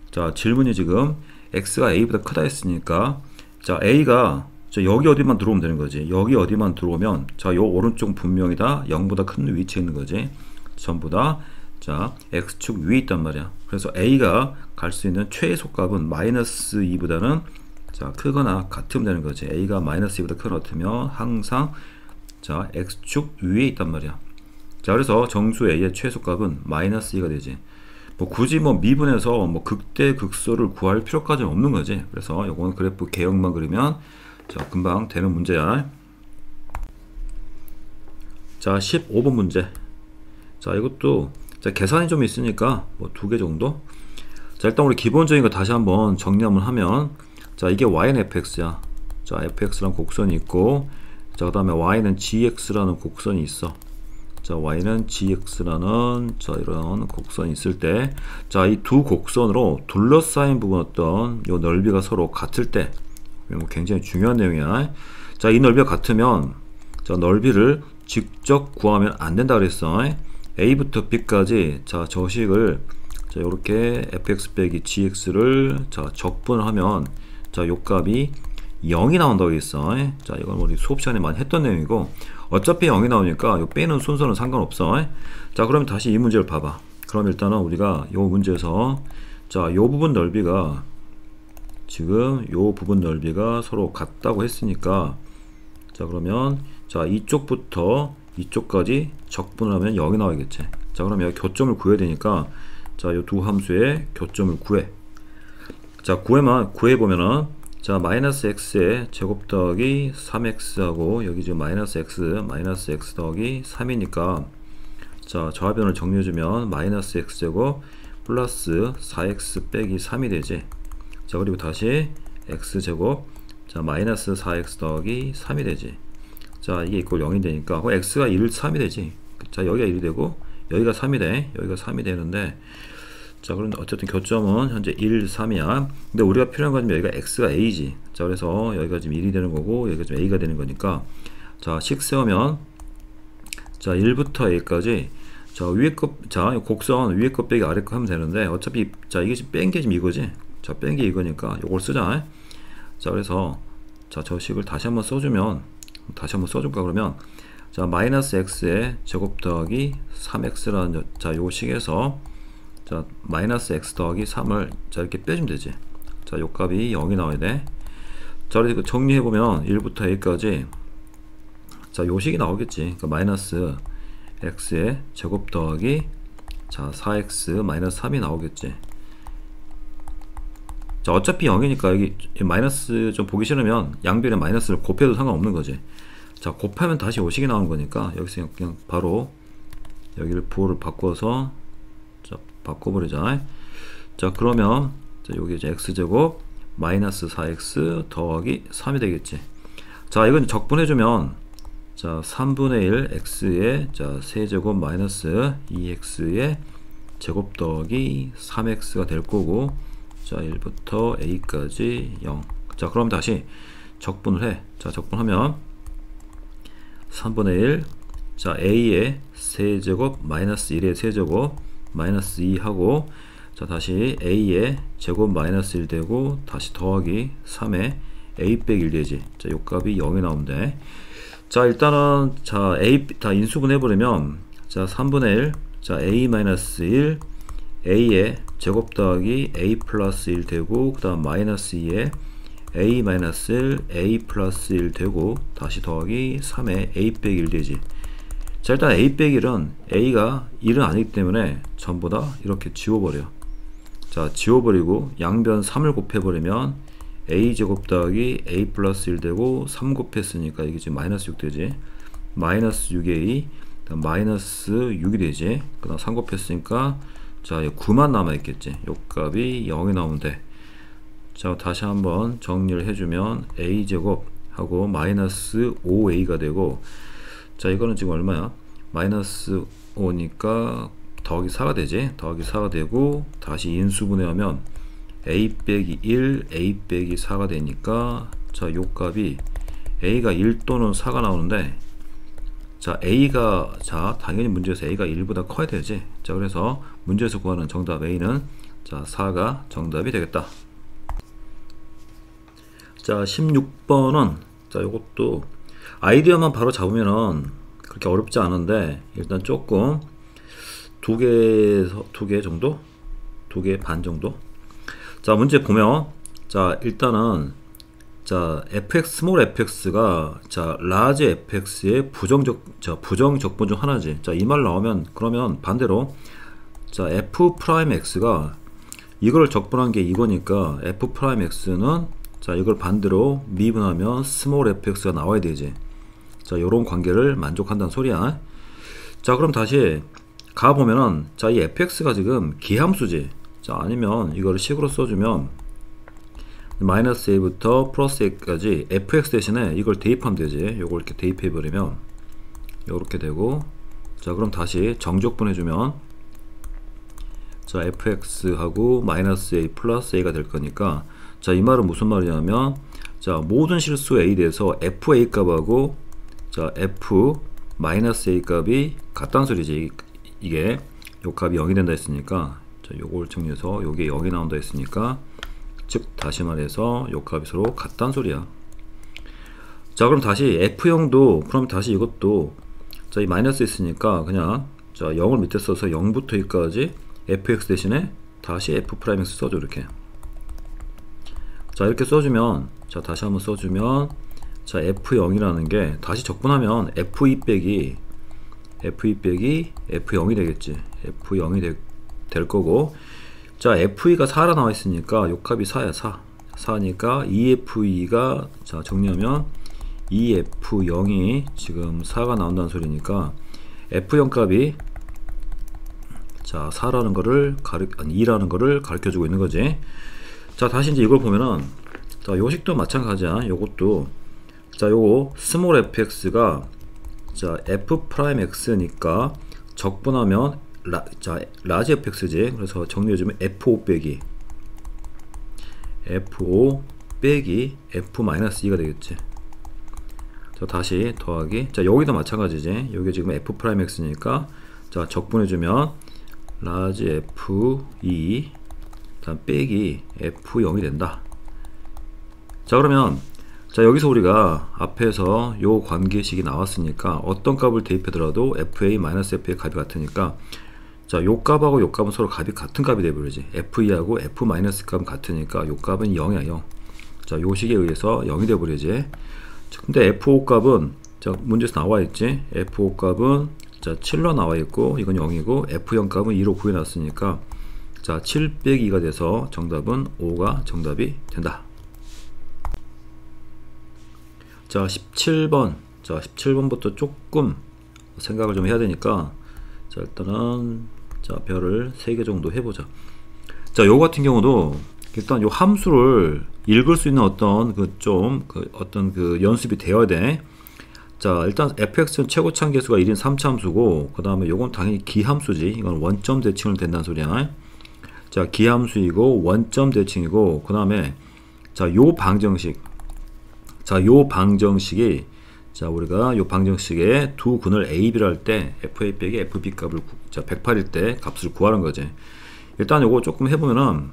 [SPEAKER 1] 자 질문이 지금 x가 a보다 크다 했으니까 자 a가 자 여기 어디만 들어오면 되는 거지. 여기 어디만 들어오면 자 요 오른쪽 분명히 다 0보다 큰 위치에 있는 거지. 전부 다 자 x축 위에 있단 말이야. 그래서 a가 갈 수 있는 최소값은 마이너스 2보다는 자 크거나 같으면 되는 거지. a가 마이너스 2보다 크거나 같으면 항상 자 x축 위에 있단 말이야. 자 그래서 정수 a의 최소값은 마이너스 2가 되지. 뭐 굳이 뭐 미분해서 뭐 극대 극소를 구할 필요까지는 없는 거지. 그래서 요거는 그래프 개형만 그리면 자 금방 되는 문제야. 자 15번 문제. 자 이것도 자 계산이 좀 있으니까 뭐 2개 정도. 자 일단 우리 기본적인 거 다시 한번 정리 한번 하면, 자 이게 y는 fx야. 자 fx라는 곡선이 있고, 자 그 다음에 y는 gx라는 곡선이 있어. 자 y는 gx라는 자 이런 곡선이 있을 때, 자 이 두 곡선으로 둘러싸인 부분 어떤 요 넓이가 서로 같을 때, 굉장히 중요한 내용이야. 자 이 넓이가 같으면 자 넓이를 직접 구하면 안 된다 그랬어. a부터 b까지 자 저식을 자 요렇게 fx 빼기 gx를 자 적분을 하면 자 요 값이 0이 나온다고 했어. 자 이건 우리 수업 시간에 많이 했던 내용이고, 어차피 0이 나오니까 요 빼는 순서는 상관없어. 자 그러면 다시 이 문제를 봐봐. 그럼 일단은 우리가 요 문제에서 자 요 부분 넓이가 지금 요 부분 넓이가 서로 같다고 했으니까, 자 그러면 자 이쪽부터 이쪽까지 적분을 하면 0이 나와야겠지. 자 그러면 여기 교점을 구해야 되니까 자 요 두 함수의 교점을 구해. 자 구해보면은 자 마이너스 x의 제곱 더하기 3x하고 여기 지금 마이너스 x 더하기 3이니까 자 저하변을 정리해주면 마이너스 x제곱 플러스 4x 빼기 3이 되지. 자 그리고 다시 x제곱 자 마이너스 4x 더하기 3이 되지. 자 이게 이꼴 0이 되니까 x가 1, 3이 되지. 자 여기가 1이 되고 여기가 3이 돼. 여기가 3이 되는데, 자 그런데 어쨌든 교점은 현재 1, 3이야. 근데 우리가 필요한 건 여기가 x가 a지. 자 그래서 여기가 지금 1이 되는 거고 여기가 지금 a가 되는 거니까 자 식 세우면 자 1부터 a까지 자 위에 거, 자 곡선 위에 거 빼기 아래 거 하면 되는데 어차피 자 이게 지금 뺀 게 지금 이거지. 자 뺀 게 이거니까 요걸 쓰자. 자 그래서 자 저 식을 다시 한번 써주면 다시 한번 써줄까 그러면 자 마이너스 x의 제곱 더하기 3x라는 자 요 식에서 자 마이너스 x 더하기 3을 자 이렇게 빼주면 되지. 자 요 값이 0이 나와야 돼. 자 그래서 정리해보면 1부터 a까지 자 요 식이 나오겠지. 그러니까 마이너스 x의 제곱 더하기 자 4x 마이너스 3이 나오겠지. 자 어차피 0이니까 여기 마이너스 좀 보기 싫으면 양변에 마이너스를 곱해도 상관없는 거지. 자 곱하면 다시 오식이 나오는 거니까 여기서 그냥 바로 여기를 부호를 바꿔서 자 바꿔버리자. 자 그러면 자 여기 이제 x제곱 마이너스 4x 더하기 3이 되겠지. 자 이건 적분해주면 자 3분의 1 x의 자 세제곱 마이너스 2x의 제곱 더하기 3x가 될 거고 자 1부터 a까지 0. 자 그럼 다시 적분을 해. 자 적분하면 3분의 1 자 a의 세제곱 마이너스 1의 세제곱 마이너스 2 하고 자 다시 a의 제곱 마이너스 1 되고 다시 더하기 3에 a 빼기 1 되지. 자 요 값이 0이 나오는데 자 일단은 자 a 다 인수분 해버리면 자 3분의 1 자 a 마이너스 1 a의 제곱 더하기 a 플러스 1 되고 그 다음 마이너스 2에 a 마이너스 1 a 플러스 1 되고 다시 더하기 3에 a 빼기 1 되지. 자 일단 a 빼기 1은 a가 1은 아니기 때문에 전부 다 이렇게 지워버려. 자 지워버리고 양변 3을 곱해버리면 a 제곱 더하기 a 플러스 1 되고 3 곱했으니까 이게 지금 마이너스 6 되지. 마이너스 6a 마이너스 6이 되지. 그 다음 3 곱했으니까 자 9만 남아있겠지. 요 값이 0이 나오면 돼. 자 다시 한번 정리를 해주면 a 제곱 하고 마이너스 5a가 되고 자 이거는 지금 얼마야? 마이너스 5니까 더하기 4가 되지. 더하기 4가 되고 다시 인수분해하면 a 빼기 1 a 빼기 4가 되니까 자 요 값이 a가 1 또는 4가 나오는데 자 a가 자 당연히 문제에서 a가 1보다 커야 되지. 자 그래서 문제에서 구하는 정답 a는 자 4가 정답이 되겠다. 자 16번은 자 요것도 아이디어만 바로 잡으면은 그렇게 어렵지 않은데 일단 조금 두 개 정도? 2개 반 정도? 자 문제 보면 자 일단은 자 fx 스몰 fx가 자 라지 fx의 부정 적분 중 하나지. 자 이 말 나오면 그러면 반대로 자 f 프라임 x가 이걸 적분한 게 이거니까 f 프라임 x는 자 이걸 반대로 미분하면 스몰 fx가 나와야 되지. 자 요런 관계를 만족한다는 소리야. 자 그럼 다시 가보면은 자 이 fx가 지금 기함수지. 자 아니면 이거를 식으로 써주면 마이너스 a부터 플러스 a까지 fx 대신에 이걸 대입하면 되지. 요걸 이렇게 대입해 버리면 요렇게 되고 자 그럼 다시 정적분 해주면 자 fx하고 마이너스 a 플러스 a가 될 거니까 자 이 말은 무슨 말이냐면 자 모든 실수 a에 대해서 fa 값하고 자 f 마이너스 a 값이 같다는 소리지. 이게 요 값이 0이 된다 했으니까 자 요걸 정리해서 요게 0이 나온다 했으니까 즉 다시 말해서 요 값이 서로 같다는 소리야. 자 그럼 다시 f형도 그럼 다시 이것도 자 이 마이너스 있으니까 그냥 자 0을 밑에 써서 0부터 2까지 fx 대신에 다시 f 프라임 x 써줘. 이렇게 자 이렇게 써주면 자 다시 한번 써주면 자 f0이라는 게 다시 적분하면 f2 빼기 f0이 되겠지. f0이 될 거고 자 f2가 4라 나와 있으니까 요 값이 4야. 4니까 2f2가 자 정리하면 2f0이 지금 4가 나온다는 소리니까 f0 값이 자 4라는 거를 2라는 거를 가르쳐 주고 있는 거지. 자 다시 이제 이걸 보면은 자 요식도 마찬가지야. 요것도 자 요거 스몰 fx가 자 f 프라임 x니까 적분하면 라지 fx지. 그래서 정리해주면 f5 빼기 f 마이너스 2가 되겠지. 자 다시 더하기 자 여기도 마찬가지지. 여기 지금 f 프라임 x니까 자 적분해주면 라지 F2 다음 빼기 F0이 된다. 자 그러면 자 여기서 우리가 앞에서 요 관계식이 나왔으니까 어떤 값을 대입하더라도 FA-F의 값이 같으니까 자 요 값하고 요 값은 서로 값이 같은 값이 되버리지. F2하고 F- 값은 같으니까 요 값은 0이야 0. 자 요 식에 의해서 0이 되버리지. 근데 F5 값은 자 문제에서 나와있지. F5 값은 자 7로 나와있고 이건 0이고 F0 값은 2로 구해놨으니까 자 7 빼기 2가 돼서 정답은 5가 정답이 된다. 자 17번 자 17번부터 조금 생각을 좀 해야 되니까 자 일단은 자 별을 3개 정도 해보자. 자 요거 같은 경우도 일단 요 함수를 읽을 수 있는 어떤 어떤 연습이 되어야 돼. 자 일단 fx는 최고차항 계수가 1인 3차함수고 그 다음에 요건 당연히 기함수지. 이건 원점 대칭을 된다는 소리야. 자 기함수이고 원점 대칭이고 그 다음에 자 요 방정식 자 요 방정식이 자 우리가 요 방정식에 두 근을 a, b를 할 때 fa 빼기 fb 값을 자 108일 때 값을 구하는 거지. 일단 요거 조금 해보면은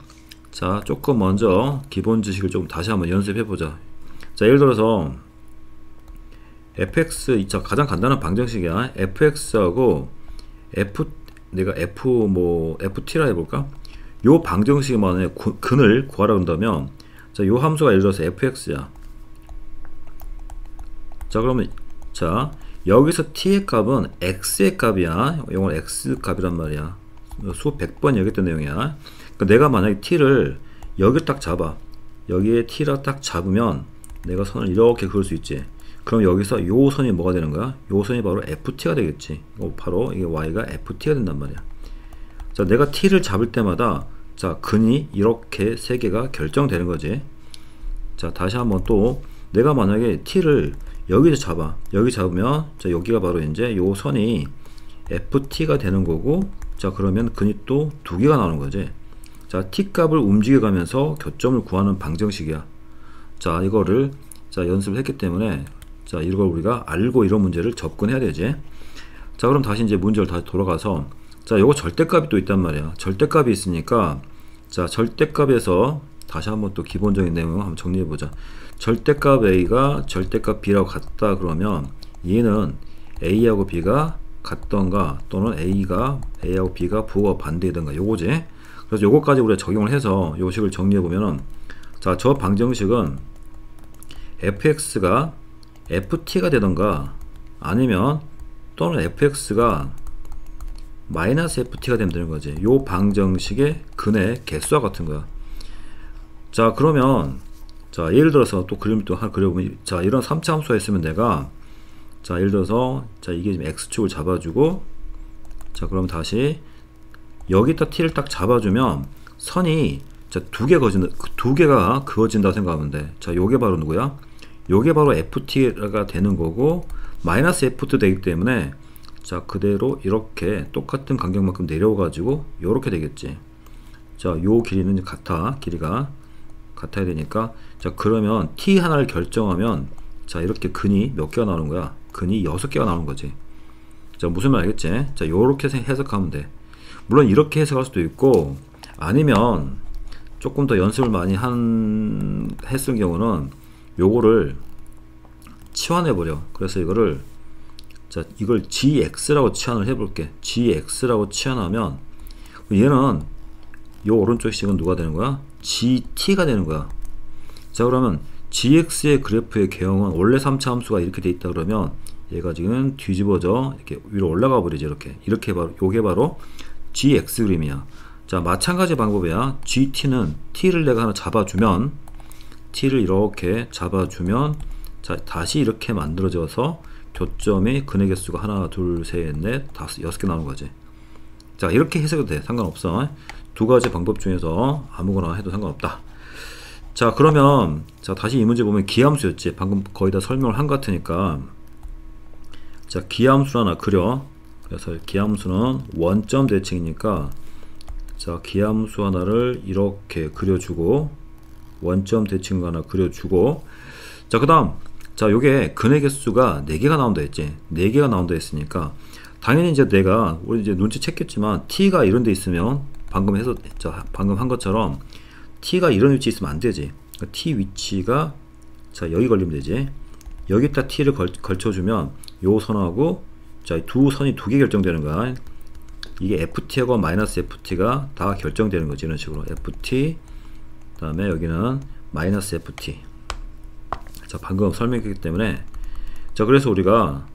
[SPEAKER 1] 자 조금 먼저 기본 지식을 좀 다시 한번 연습해 보자. 자 예를 들어서 fx 자 가장 간단한 방정식이야. fx하고 내가 ft라 해볼까? 요 방정식이 만약에 근을 구하라 한다면 자 요 함수가 예를 들어서 fx야. 자 그러면 자 여기서 t의 값은 x의 값이야. 이건 x 값이란 말이야. 수백 번 얘기했던 내용이야. 그러니까 내가 만약에 t를 여기 딱 잡아. 여기에 t를 딱 잡으면 내가 선을 이렇게 그을 수 있지. 그럼 여기서 요 선이 뭐가 되는 거야? 요 선이 바로 ft가 되겠지. 바로 이게 y가 ft가 된단 말이야. 자 내가 t를 잡을 때마다 자 근이 이렇게 세 개가 결정되는 거지. 자 다시 한번 또 내가 만약에 t를 여기서 잡아. 여기 잡으면 자 여기가 바로 이제 요 선이 ft가 되는 거고 자 그러면 근이 또 두 개가 나오는 거지. 자 t 값을 움직여 가면서 교점을 구하는 방정식이야. 자 이거를 자 연습을 했기 때문에 자 이걸 우리가 알고 이런 문제를 접근해야 되지. 자 그럼 다시 이제 문제를 다시 돌아가서 자 요거 절대값이 또 있단 말이야. 절대값이 있으니까 자 절대값에서 다시 한번 또 기본적인 내용을 한번 정리해 보자. 절대값 a가 절대값 b라고 같다 그러면 얘는 a하고 b가 같던가 또는 a하고 b가 부호가 반대되던가 요거지. 그래서 요거까지 우리가 적용을 해서 요 식을 정리해 보면은 자 저 방정식은 fx가 ft가 되던가 아니면 또는 fx가 마이너스 ft가 되면 되는 거지. 요 방정식의 근의 개수와 같은 거야. 자 그러면 자 예를 들어서 또 그림을 또 하나 그려보면 자 이런 3차 함수가 있으면 내가 자 예를 들어서 자 이게 지금 x축을 잡아주고 자 그럼 다시 여기다 t를 딱 잡아주면 선이 자 두 개가 그어진다고 생각하면 돼. 자 요게 바로 누구야? 요게 바로 ft가 되는 거고 마이너스 ft 되기 때문에 자 그대로 이렇게 똑같은 간격만큼 내려와 가지고 요렇게 되겠지. 자 요 길이는 길이가 같아야 되니까 자 그러면 t 하나를 결정하면 자 이렇게 근이 몇 개가 나오는 거야? 근이 6개가 나오는 거지. 자 무슨 말 알겠지? 자 요렇게 해석하면 돼. 물론 이렇게 해석할 수도 있고 아니면 조금 더 연습을 많이 했을 경우는 요거를 치환해 버려. 그래서 이거를 자 이걸 gx라고 치환을 해볼게. gx라고 치환하면 얘는 요 오른쪽 식은 누가 되는 거야? gt가 되는 거야. 자 그러면 gx의 그래프의 개형은 원래 3차 함수가 이렇게 돼 있다 그러면 얘가 지금 뒤집어져 이렇게 위로 올라가 버리지. 이렇게 바로 요게 바로 gx 그림이야. 자 마찬가지 방법이야. gt는 t를 내가 하나 잡아주면 t를 이렇게 잡아주면 자 다시 이렇게 만들어져서 교점이 근의 개수가 하나 둘 셋 넷 다섯 6개 나오는 거지. 자 이렇게 해석해도 돼. 상관없어. 두 가지 방법 중에서 아무거나 해도 상관없다. 자 그러면 자 다시 이 문제 보면 기함수였지. 방금 거의 다 설명을 한 것 같으니까 자 기함수 하나 그려. 그래서 기함수는 원점 대칭이니까 자 기함수 하나를 이렇게 그려주고 원점 대칭 하나 그려주고 자 그 다음 자 요게 근의 개수가 4개가 나온다 했지. 4개가 나온다 했으니까 당연히 이제 내가 우리 이제 눈치챘겠지만 t가 이런 데 있으면 방금 한 것처럼 t가 이런 위치에 있으면 안 되지. 그러니까 t 위치가 자 여기 걸리면 되지. 여기다 t를 걸쳐주면 요 선하고 자 두 선이 두 개 결정되는 거야. 이게 ft하고 마이너스 ft가 다 결정되는 거지. 이런 식으로 ft 그 다음에 여기는 마이너스 ft. 자 방금 설명했기 때문에 자 그래서 우리가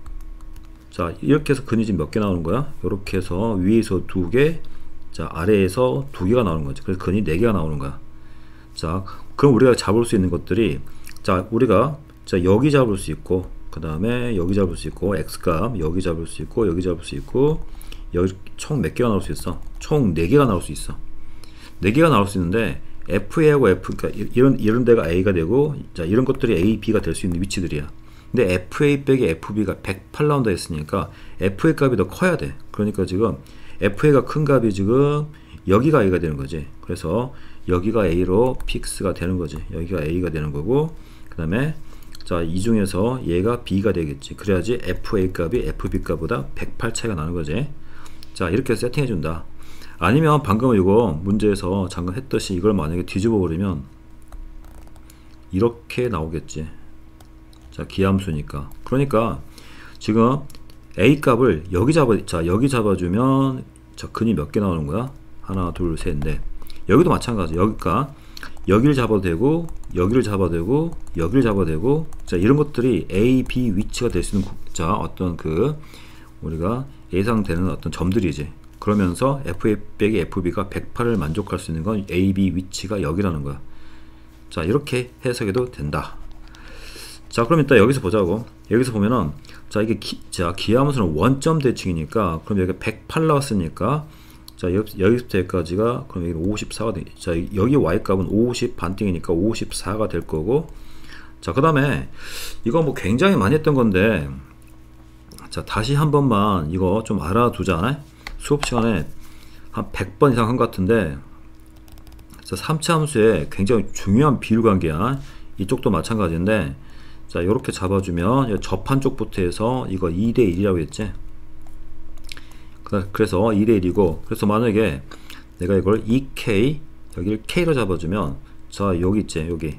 [SPEAKER 1] 자 이렇게 해서 근이 지금 몇 개 나오는 거야? 이렇게 해서 위에서 두 개, 자 아래에서 두 개가 나오는 거지. 그래서 근이 네 개가 나오는 거야. 자 그럼 우리가 잡을 수 있는 것들이 자 우리가 자 여기 잡을 수 있고 그 다음에 여기 잡을 수 있고 x값 여기 잡을 수 있고 여기 잡을 수 있고 여기 총 몇 개가 나올 수 있어? 총 4개가 나올 수 있어. 4개가 나올 수 있는데 FA하고 F 그러니까 이런 데가 A가 되고 자 이런 것들이 A, B가 될 수 있는 위치들이야. 근데 FA 빼기 FB가 108 나온다 했으니까 FA 값이 더 커야 돼. 그러니까 지금 FA가 큰 값이 지금 여기가 A가 되는 거지. 그래서 여기가 A로 픽스가 되는 거지. 여기가 A가 되는 거고 그 다음에 자 이 중에서 얘가 B가 되겠지. 그래야지 FA 값이 FB 값보다 108 차이가 나는 거지. 자 이렇게 세팅해 준다. 아니면 방금 이거 문제에서 잠깐 했듯이 이걸 만약에 뒤집어 버리면 이렇게 나오겠지. 자 기함수니까. 그러니까 지금 A 값을 여기 여기 잡아주면 자 근이 몇 개 나오는 거야? 하나 둘 셋 넷. 여기도 마찬가지. 여기를 잡아도 되고 여기를 잡아도 되고 여기를 잡아도 되고 자 이런 것들이 A, B 위치가 될 수 있는 자 어떤 그 우리가 예상되는 어떤 점들이지. 그러면서 FA 빼기 FB가 108을 만족할 수 있는 건 A, B 위치가 여기라는 거야. 자 이렇게 해석해도 된다. 자 그럼 일단 여기서 보자고. 여기서 보면은 자 이게 기하함수는 원점 대칭이니까 그럼 여기 108 나왔으니까 자 여기부터 여기까지가 그럼 여기 54가 돼. 자 여기 y 값은 50 반띵이니까 54가 될 거고 자 그 다음에 이거 뭐 굉장히 많이 했던 건데 자 다시 한 번만 이거 좀 알아두자. 수업 시간에 한 100번 이상 한 것 같은데 자 3차 함수의 굉장히 중요한 비율 관계야. 이쪽도 마찬가지인데 자 요렇게 잡아주면 접한 쪽부터 해서 이거 2대 1이라고 했지. 그래서 2대 1이고 그래서 만약에 내가 이걸 2K 여기를 K로 잡아주면 자 여기 있지. 여기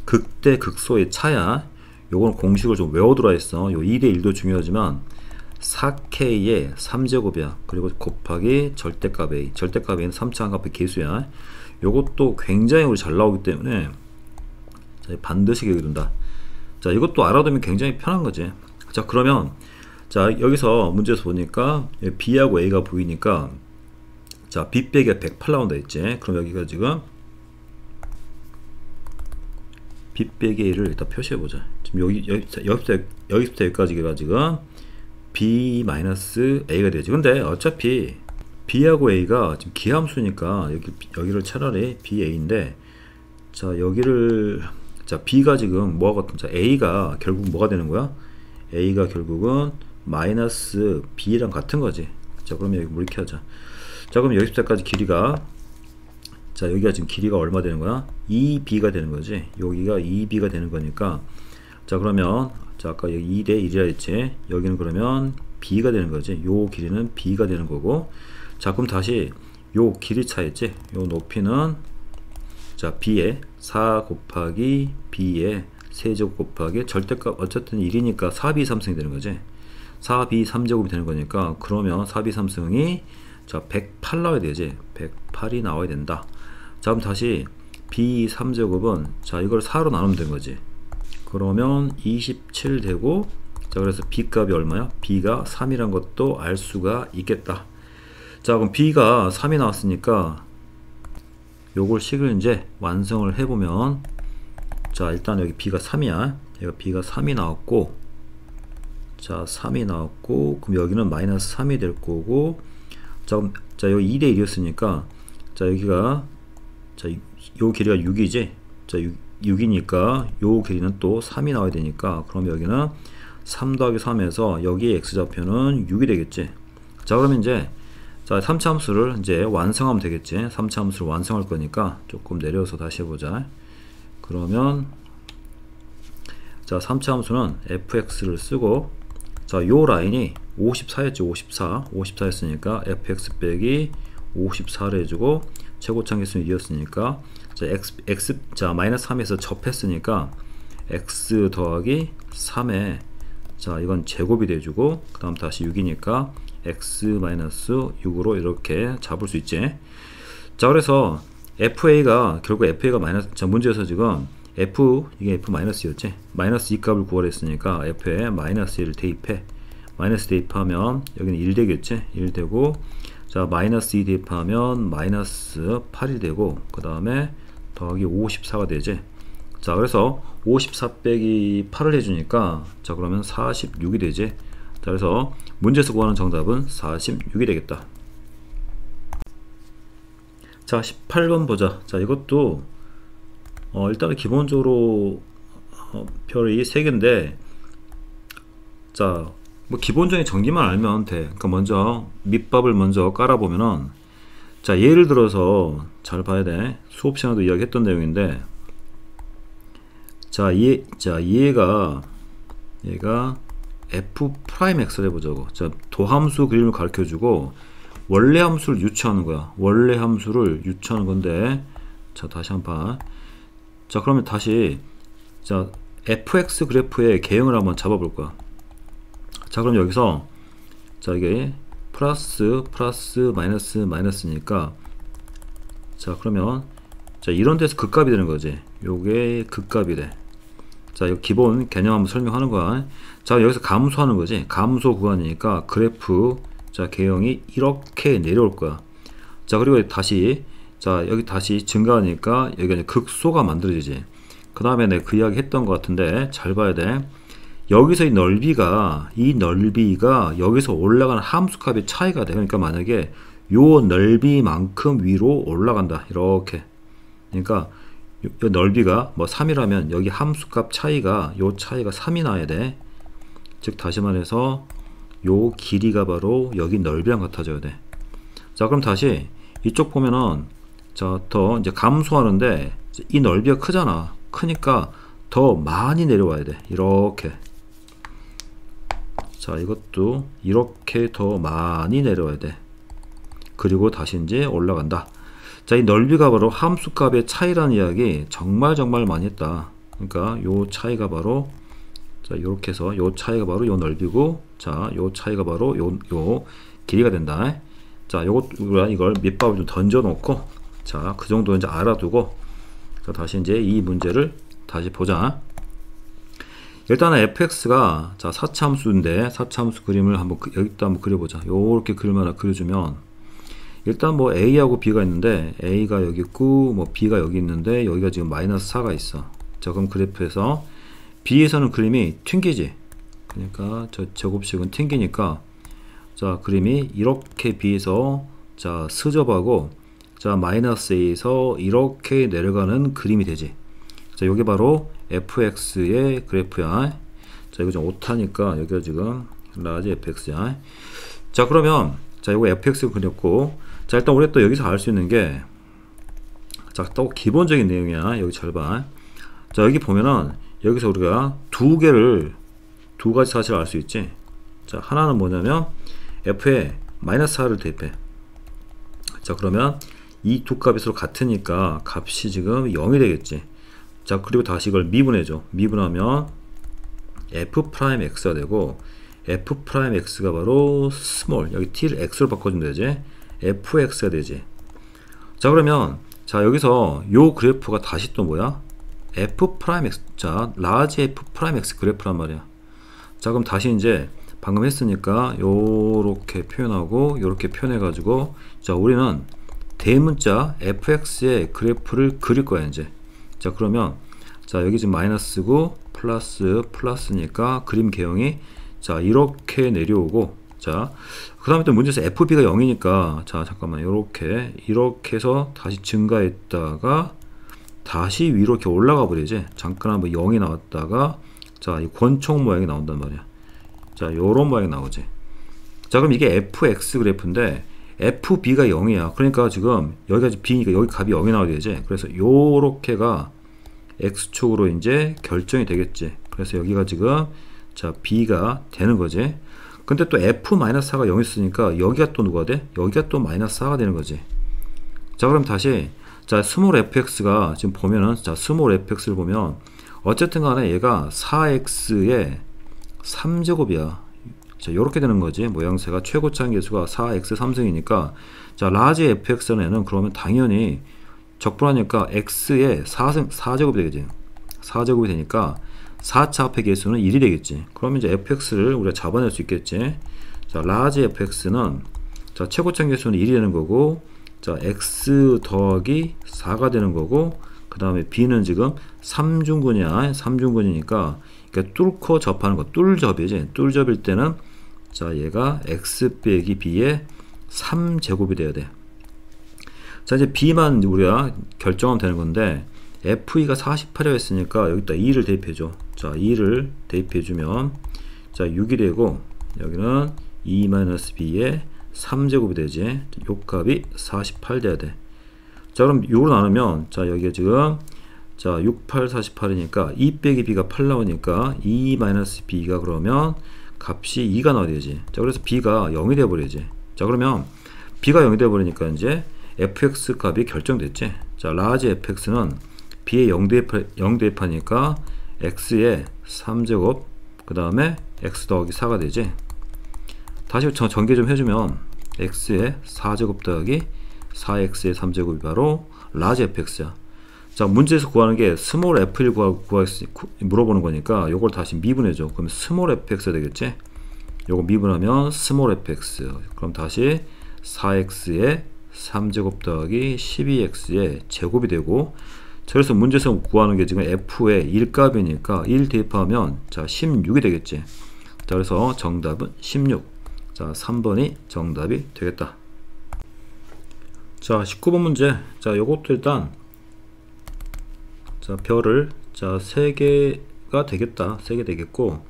[SPEAKER 1] 극대 극소의 차야. 요건 공식을 좀 외워두라 했어. 요 2대 1도 중요하지만 4K의 3제곱이야. 그리고 곱하기 절대값 A. 절대값 A는 3차 한값의 계수야. 요것도 굉장히 우리 잘 나오기 때문에 자, 반드시 기억해 둔다. 자 이것도 알아두면 굉장히 편한 거지. 자 그러면 자 여기서 문제에서 보니까 B하고 A가 보이니까 자 B 빼기가 108 나온다 했지. 그럼 여기가 지금 B 빼기 A를 일단 표시해보자. 지금 여기부터 여기까지가 지금 B-A가 되지. 근데 어차피 B하고 A가 지금 기함수니까 여기를 차라리 BA인데 자 여기를 자 B가 지금 뭐가 자 A가 결국 뭐가 되는 거야? A가 결국은 마이너스 B랑 같은 거지. 자 그러면 여기 뭐 이렇게 하자. 자 그럼 여기부터까지 길이가 자 여기가 지금 길이가 얼마 되는 거야? 2B가 되는 거지. 여기가 2B가 되는 거니까 자 그러면 자 아까 여기 2대 1이라 했지. 여기는 그러면 B가 되는 거지. 요 길이는 B가 되는 거고 자 그럼 다시 요 길이 차였지. 요 높이는 자 B에 4 곱하기 B에 세제곱 곱하기 절대값 어쨌든 1이니까 4B 3승이 되는 거지. 4B 3제곱이 되는 거니까 그러면 4B 3승이 자 108 나와야 되지. 108이 나와야 된다. 자 그럼 다시 B 3제곱은 자 이걸 4로 나누면 된 거지. 그러면 27 되고 자 그래서 B 값이 얼마야? B가 3이란 것도 알 수가 있겠다. 자 그럼 B가 3이 나왔으니까 요걸 식을 이제 완성을 해보면 자 일단 여기 B가 3이야. 여기가 B가 3이 나왔고 자 3이 나왔고 그럼 여기는 마이너스 3이 될 거고 자 그럼 자 여기 2대 1이었으니까 자 여기가 자 요 길이가 6이지. 자 6이니까 요 길이는 또 3이 나와야 되니까 그럼 여기는 3 더하기 3에서 여기에 x좌표는 6이 되겠지. 자 그러면 이제 자 3차 함수를 이제 완성하면 되겠지. 3차 함수를 완성할 거니까 조금 내려서 다시 해보자. 그러면 자 3차 함수는 fx를 쓰고 자, 요 라인이 54였죠. 54였으니까 fx 빼기 54를 해주고 최고창 개수는 2였으니까 자, 마이너스 3에서 접했으니까 x 더하기 3에 자, 이건 제곱이 돼주고 그 다음 다시 6이니까 x 마이너스 6으로 이렇게 잡을 수 있지. 자, 그래서 FA가 결국 FA가 마이너스, 자, 문제에서 지금 이게 F 마이너스였지. 마이너스 2 값을 구하랬으니까 F에 마이너스 1을 대입해. 마이너스 대입하면 여기는 1 되겠지. 1 되고, 자, 마이너스 2 대입하면 마이너스 8이 되고, 그 다음에 더하기 54가 되지. 자, 그래서 54 빼기 8을 해주니까, 자, 그러면 46이 되지. 자, 그래서 문제에서 구하는 정답은 46이 되겠다. 자, 18번 보자. 자, 이것도 일단은 기본적으로 별이 3개인데, 자, 뭐 기본적인 정리만 알면 돼. 그러니까 먼저 밑밥을 먼저 깔아보면은, 자, 예를 들어서 잘 봐야 돼. 수업 시간에도 이야기했던 내용인데, 자, 얘가 f 프라임 x를 해보자고. 자, 도함수 그림을 가르쳐주고 원래 함수를 유추하는 거야. 원래 함수를 유추하는 건데, 자, 다시 한번. 자, 그러면 다시, 자, fx 그래프의 개형을 한번 잡아볼 거야. 자, 그럼 여기서, 자, 이게 플러스 마이너스니까, 자, 그러면, 자, 이런 데서 극값이 되는 거지. 요게 극값이 돼. 자, 이거 기본 개념 한번 설명하는 거야. 자, 여기서 감소하는 거지. 감소 구간이니까 그래프, 자, 개형이 이렇게 내려올 거야. 자, 그리고 다시, 자, 여기 다시 증가하니까 여기가 이제 극소가 만들어지지. 그 다음에 내가 그 이야기 했던 것 같은데, 잘 봐야 돼. 여기서 이 넓이가 여기서 올라가는 함수값의 차이가 돼. 그러니까 만약에 요 넓이만큼 위로 올라간다. 이렇게. 그러니까 요 넓이가 뭐 3이라면 여기 함수값 차이가, 요 차이가 3이 나야 돼. 즉, 다시 말해서 요 길이가 바로 여기 넓이랑 같아져야 돼. 자, 그럼 다시 이쪽 보면은, 자, 더 이제 감소하는데 이 넓이가 크잖아. 크니까 더 많이 내려와야 돼. 이렇게. 자, 이것도 이렇게 더 많이 내려와야 돼. 그리고 다시 이제 올라간다. 자, 이 넓이가 바로 함수값의 차이라는 이야기 정말 많이 했다. 그러니까 요 차이가 바로, 자, 요렇게 해서 요 차이가 바로 요 넓이고, 자, 요 차이가 바로 요 길이가 된다. 자, 이걸 밑밥을 좀 던져 놓고, 자, 그 정도 이제 알아두고, 자, 다시 이제 이 문제를 다시 보자. 일단은 fx가, 자, 4차함수인데 4차함수 그림을 한번 여기다 한번 그려보자. 요렇게 그림을 하나 그려주면, 일단 뭐 a하고 b가 있는데 a가 여기 있고 뭐 b가 여기 있는데 여기가 지금 마이너스 4가 있어. 자, 그럼 그래프에서 b에서는 그림이 튕기지. 그러니까 저 제곱식은 튕기니까, 자, 그림이 이렇게 b에서, 자, 스접하고, 자, 마이너스 a에서 이렇게 내려가는 그림이 되지. 자, 요게 바로 fx의 그래프야. 자, 이거 좀 오타니까 여기가 지금 라지 fx야. 자, 그러면, 자, 이거 fx 그렸고, 자, 일단 우리가 또 여기서 알 수 있는 게, 자, 또 기본적인 내용이야. 여기 잘 봐. 자, 여기 보면은 여기서 우리가 두 가지 사실을 알 수 있지. 자, 하나는 뭐냐면 f에 마이너스 4를 대입해. 자, 그러면 이 두 값이 서로 같으니까 값이 지금 0이 되겠지. 자, 그리고 다시 이걸 미분해줘. 미분하면 f 프라임 x가 되고, f 프라임 x가 바로 스몰, 여기 t를 x로 바꿔주면 되지. fx가 되지. 자, 그러면, 자, 여기서 요 그래프가 다시 또 뭐야? f 프라임 x, 자, 라지 f 프라임 x 그래프란 말이야. 자, 그럼 다시 이제 방금 했으니까 요렇게 표현하고 요렇게 표현해 가지고, 자, 우리는 대문자 fx의 그래프를 그릴 거야 이제. 자, 그러면, 자, 여기 지금 마이너스고 플러스니까 그림 개형이, 자, 이렇게 내려오고, 자, 그 다음에 또 문제에서 fb가 0이니까, 자, 잠깐만, 이렇게 해서 다시 증가했다가 다시 위로 이렇게 올라가 버리지. 잠깐 한번 0이 나왔다가, 자, 이 권총 모양이 나온단 말이야. 자, 요런 모양이 나오지. 자, 그럼 이게 fx 그래프인데 fb가 0이야. 그러니까 지금 여기가 b니까 여기 값이 0이 나와야 되지. 그래서 요렇게가 x축으로 이제 결정이 되겠지. 그래서 여기가 지금, 자 b가 되는 거지. 근데 또 f-4가 0 있으니까 여기가 또 누가 돼? 여기가 또 마이너스 4가 되는 거지. 자 그럼 다시 자 스몰 fx가 지금 보면은 자 스몰 fx를 보면 어쨌든 간에 얘가 4x의 3제곱이야. 자 요렇게 되는 거지. 모양새가 최고차항 계수가 4x 3승이니까 자 라지 fx는 그러면 당연히 적분하니까 x의 4제곱이 되겠지. 4제곱이 되니까 4차 합의 계수는 1이 되겠지. 그러면 이제 fx를 우리가 잡아낼 수 있겠지. 자 라지 fx는 자 최고차항 계수는 1이 되는 거고 자 x 더하기 4가 되는 거고 그 다음에 b는 지금 3중근이야. 3중근이니까 그러니까 뚫고 접하는 거 뚫접이지. 뚫접일 때는 자 얘가 x 빼기 b의 3제곱이 돼야 돼. 자 이제 b만 우리가 결정하면 되는 건데 FE가 48이라고 했으니까 여기다 2를 대입해줘. 자 2를 대입해주면 자 6이 되고 여기는 2-b의 3제곱이 되지. 요 값이 48 돼야 돼. 자 그럼 6으로 나누면 자 여기가 지금 자 6, 8, 48이니까 2 빼기 b가 8 나오니까 2-b가 그러면 값이 2가 나와야 되지. 자 그래서 b가 0이 돼버리지. 자 그러면 b가 0이 돼버리니까 이제 fx 값이 결정됐지. 자 라지 fx는 b에 0 대입하니까 x의 3제곱 그 다음에 x 더하기 4가 되지. 다시 전개 좀 해주면 x의 4제곱 더하기 4x의 3제곱이 바로 라지 fx야. 자 문제에서 구하는 게 스몰 f1 물어보는 거니까 요걸 다시 미분해줘. 그럼 스몰 fx가 되겠지. 요거 미분하면 스몰 fx 그럼 다시 4x의 3제곱 더하기 12x의 제곱이 되고 자 그래서 문제에서 구하는 게 지금 f의 1값이니까 1 대입하면 자 16이 되겠지. 자 그래서 정답은 16. 자 3번이 정답이 되겠다. 자 19번 문제. 자 요것도 일단 자 별을 자 3개가 되겠다. 3개 되겠고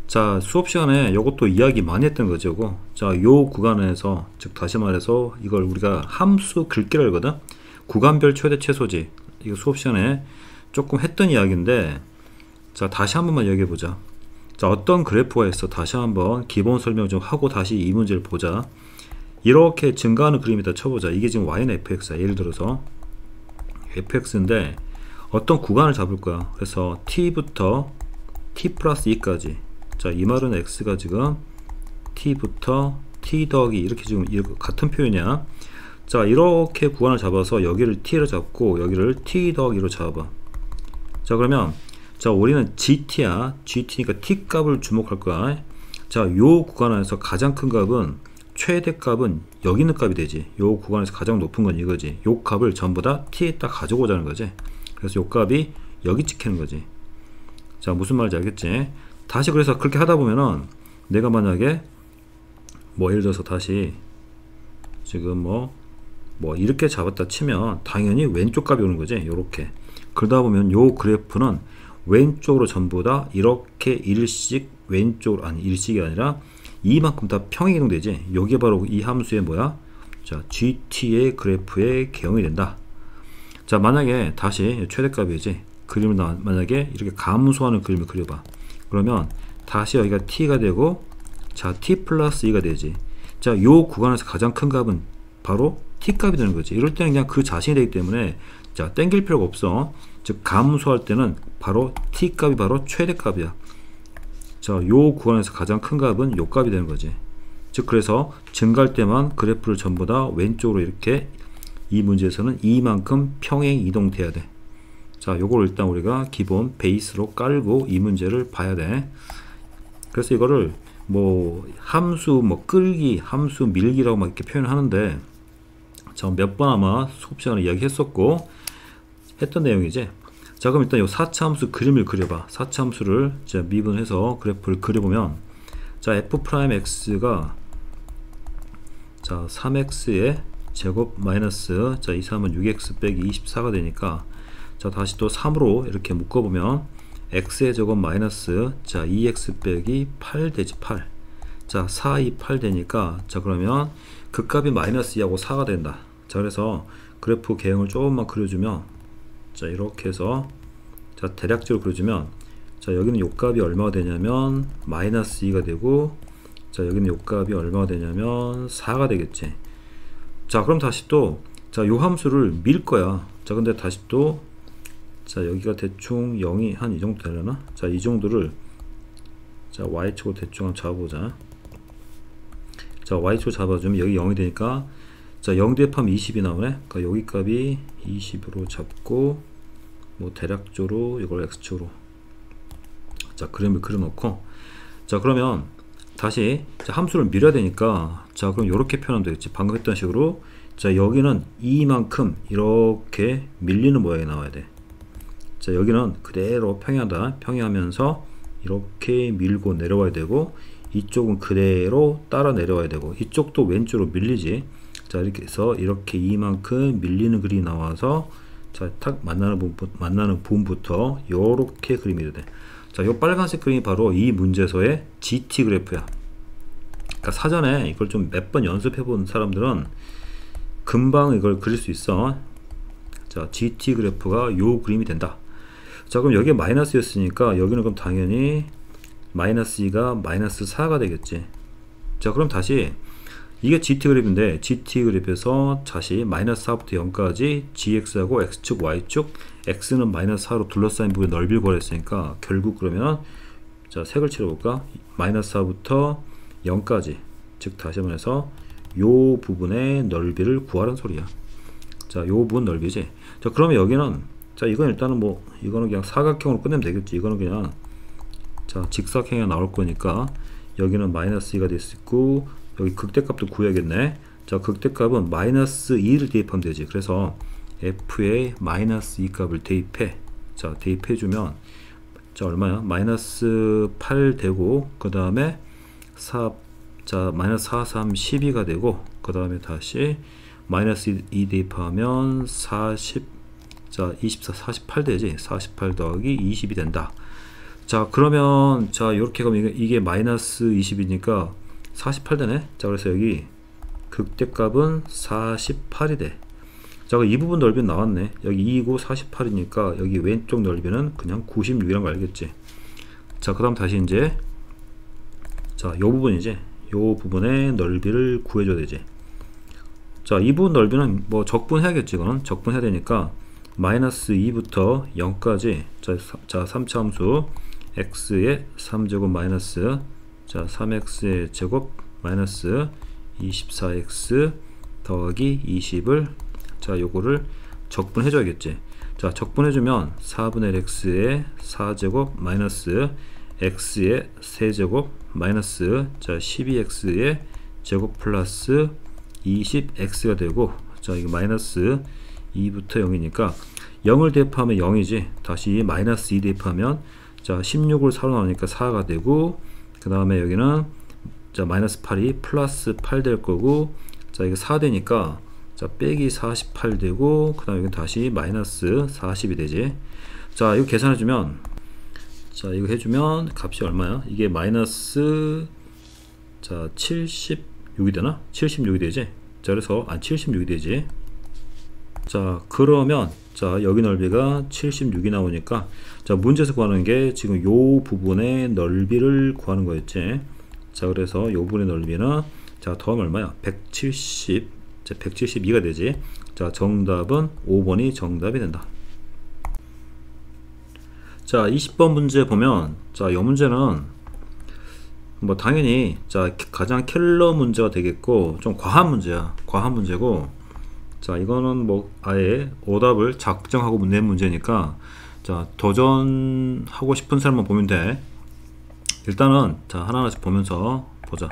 [SPEAKER 1] 자 수업 시간에 요것도 이야기 많이 했던 거죠. 요거. 자 요 구간에서 즉 다시 말해서 이걸 우리가 함수 긁기라 하거든. 구간별 최대 최소지. 이거 수업 시간에 조금 했던 이야기인데 자 다시 한 번만 이야기해 보자. 자 어떤 그래프가 있어. 다시 한번 기본 설명 좀 하고 다시 이 문제를 보자. 이렇게 증가하는 그림에다 쳐보자. 이게 지금 y는 fx야. 예를 들어서 fx인데 어떤 구간을 잡을 거야. 그래서 t부터 t 플러스 2까지. 자 이 말은 x가 지금 t부터 t 더하기 이렇게 지금 같은 표현이야. 자 이렇게 구간을 잡아서 여기를 t로 잡고 여기를 t 더하기로 잡아. 자 그러면 자 우리는 gt야. gt니까 t 값을 주목할 거야. 자 요 구간에서 가장 큰 값은 최대 값은 여기 있는 값이 되지. 요 구간에서 가장 높은 건 이거지. 요 값을 전부 다 t에다 가져오자 하는 거지. 그래서 요 값이 여기 찍히는 거지. 자 무슨 말인지 알겠지? 다시 그래서 그렇게 하다 보면은 내가 만약에 뭐 예를 들어서 다시 지금 뭐 이렇게 잡았다 치면 당연히 왼쪽 값이 오는 거지. 요렇게 그러다 보면 요 그래프는 왼쪽으로 전부 다 이렇게 일씩 왼쪽으로 아니 일씩이 아니라 이만큼 다 평행 이동되지. 여기 바로 이 함수의 뭐야? 자 GT의 그래프의 개형이 된다. 자 만약에 다시 최대값이지. 그림을 만약에 이렇게 감소하는 그림을 그려봐. 그러면 다시 여기가 t가 되고 자 t 플러스 2가 되지. 자 요 구간에서 가장 큰 값은 바로 t 값이 되는 거지. 이럴 때는 그냥 그 자신이 되기 때문에 자 땡길 필요가 없어. 즉 감소할 때는 바로 t 값이 바로 최대 값이야. 자 요 구간에서 가장 큰 값은 요 값이 되는 거지. 즉 그래서 증가할 때만 그래프를 전부 다 왼쪽으로 이렇게 이 문제에서는 이만큼 평행 이동돼야 돼. 자 요걸 일단 우리가 기본 베이스로 깔고 이 문제를 봐야 돼. 그래서 이거를 뭐 함수 뭐 끌기 함수 밀기라고 막 이렇게 표현하는데 자 몇 번 아마 수업 시간에 이야기했었고 했던 내용이지. 자 그럼 일단 요 4차 함수 그림을 그려봐. 4차 함수를 이제 미분해서 그래프를 그려보면 자 f'x가 자 3x의 제곱 마이너스 자 2, 3은 6x 빼기 24가 되니까 자 다시 또 3으로 이렇게 묶어보면 x의 제곱 마이너스 자 2x 빼기 8 되지. 8 자 4, 2, 8 되니까 자 그러면 그 값이 마이너스 2하고 4가 된다. 자 그래서 그래프 개형을 조금만 그려주면 자 이렇게 해서 자 대략적으로 그려주면 자 여기는 요 값이 얼마가 되냐면 마이너스 2가 되고, 자 여기는 요 값이 얼마가 되냐면 4가 되겠지. 자 그럼 다시 또 자 요 함수를 밀 거야. 자 근데 다시 또 자 여기가 대충 0이 한 이 정도 되려나? 자 이 정도를 자 y축으로 대충 한번 잡아보자. 자 y축 잡아주면 여기 0이 되니까 자 0 대입하면 20이 나오네. 그러니까 여기 값이 20으로 잡고 뭐 대략적으로 이걸 x축으로 자 그림을 그려놓고, 자 그러면 다시 자 함수를 밀어야 되니까 자 그럼 이렇게 표현하면 되겠지. 방금 했던 식으로 자 여기는 이만큼 이렇게 밀리는 모양이 나와야 돼. 자 여기는 그대로 평행하다, 평행하면서 이렇게 밀고 내려와야 되고, 이쪽은 그대로 따라 내려와야 되고, 이쪽도 왼쪽으로 밀리지. 자 이렇게 해서 이렇게 이만큼 밀리는 그림이 나와서 자 탁 만나는 부분부터 요렇게 그림이 돼. 자 요 빨간색 그림이 바로 이 문제서의 GT 그래프야. 그러니까 사전에 이걸 좀 몇 번 연습해 본 사람들은 금방 이걸 그릴 수 있어. 자 GT 그래프가 요 그림이 된다. 자 그럼 여기에 마이너스였으니까 여기는 그럼 당연히 마이너스 2가 마이너스 4가 되겠지. 자 그럼 다시 이게 GT 그래프인데, GT 그래프에서 다시 마이너스 4부터 0까지 gx하고 x축, y축, x는 마이너스 4로 둘러싸인 부분의 넓이를 구하랬으니까 결국 그러면 자 색을 칠해볼까? 마이너스 4부터 0까지, 즉 다시 한번 해서 요 부분의 넓이를 구하라는 소리야. 자 요 부분 넓이지. 자 그러면 여기는 자 이건 일단은 뭐 이거는 그냥 사각형으로 끝내면 되겠지. 이거는 그냥 자 직사각형이 나올 거니까 여기는 마이너스 2가 될 수 있고, 여기 극대값도 구해야겠네. 자 극대값은 마이너스 2를 대입하면 되지. 그래서 f에 마이너스 2 값을 대입해. 자 대입해주면 자 얼마야? 마이너스 8 되고, 그 다음에 4, 자 마이너스 4, 3, 12가 되고, 그 다음에 다시 마이너스 2 대입하면 40, 자 24, 48 되지. 48 더하기 20이 된다. 자 그러면 자 이렇게 가면 이게 마이너스 20이니까 48 되네. 자 그래서 여기 극대값은 48이 돼. 자 이 부분 넓이는 나왔네. 여기 2이고 48이니까 여기 왼쪽 넓이는 그냥 96이란 거 알겠지. 자 그 다음 다시 이제 자 요 부분이지. 요 부분의 넓이를 구해줘야 되지. 자 이 부분 넓이는 뭐 적분해야겠지. 이거는 적분해야 되니까 마이너스 2부터 0까지 자 3차 함수 x의 3제곱 마이너스 자 3x의 제곱 마이너스 24x 더하기 20을 자 요거를 적분해 줘야겠지. 자 적분해 주면 4분의 1 x의 4제곱 마이너스 x의 세제곱 마이너스 자 12x의 제곱 플러스 20x가 되고, 자 이거 마이너스 2부터 0이니까 0을 대입하면 0이지. 다시 마이너스 2 대입하면 자 16을 4로 나오니까 4가 되고, 그 다음에 여기는 자 마이너스 8이 플러스 8 될 거고, 자 이거 4 되니까 자 빼기 48 되고, 그 다음에 여기 다시 마이너스 40이 되지. 자 이거 계산해 주면 자 이거 해주면 값이 얼마야? 이게 마이너스 자 76이 되나? 76이 되지. 자 그래서 76이 되지. 자 그러면 자 여기 넓이가 76이 나오니까 자 문제에서 구하는 게 지금 요 부분의 넓이를 구하는 거였지. 자 그래서 요 부분의 넓이는 자 더하면 얼마야? 170, 자 172가 되지. 자 정답은 5번이 정답이 된다. 자 20번 문제 보면 자 이 문제는 뭐 당연히 자 가장 킬러 문제가 되겠고 좀 과한 문제야. 과한 문제고, 자 이거는 뭐 아예 오답을 작정하고 낸 문제니까 자 도전하고 싶은 사람만 보면 돼. 일단은 자 하나하나씩 보면서 보자.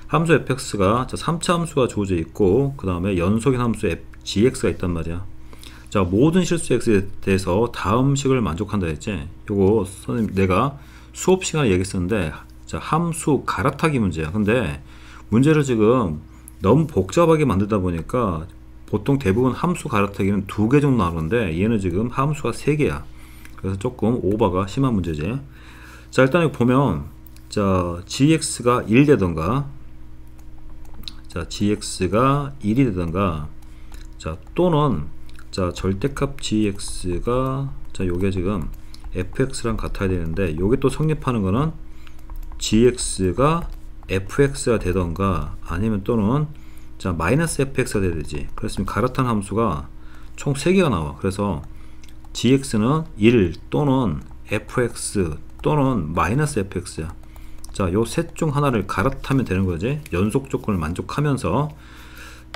[SPEAKER 1] 함수 fx가 자 3차 함수가 주어져 있고, 그 다음에 연속인 함수 gx가 있단 말이야. 자 모든 실수 x에 대해서 다음 식을 만족한다 했지. 요거 선생님 내가 수업 시간에 얘기했었는데 자 함수 갈아타기 문제야. 근데 문제를 지금 너무 복잡하게 만들다 보니까 보통 대부분 함수 갈아타기는 2개 정도 나오는데 얘는 지금 함수가 3개야. 그래서 조금 오버가 심한 문제지. 자 일단 여기 보면 자 gx가 1 되던가, 자 gx가 1이 되던가, 자 또는 자 절대값 gx가 자 요게 지금 fx랑 같아야 되는데 요게 또 성립하는 거는 gx가 fx가 되던가 아니면 또는 자 마이너스 fx가 돼야 되지. 그랬으면 갈아탄 함수가 총 3개가 나와. 그래서 gx는 1 또는 fx 또는 마이너스 fx야. 자, 요 셋 중 하나를 갈아타면 되는 거지. 연속 조건을 만족하면서.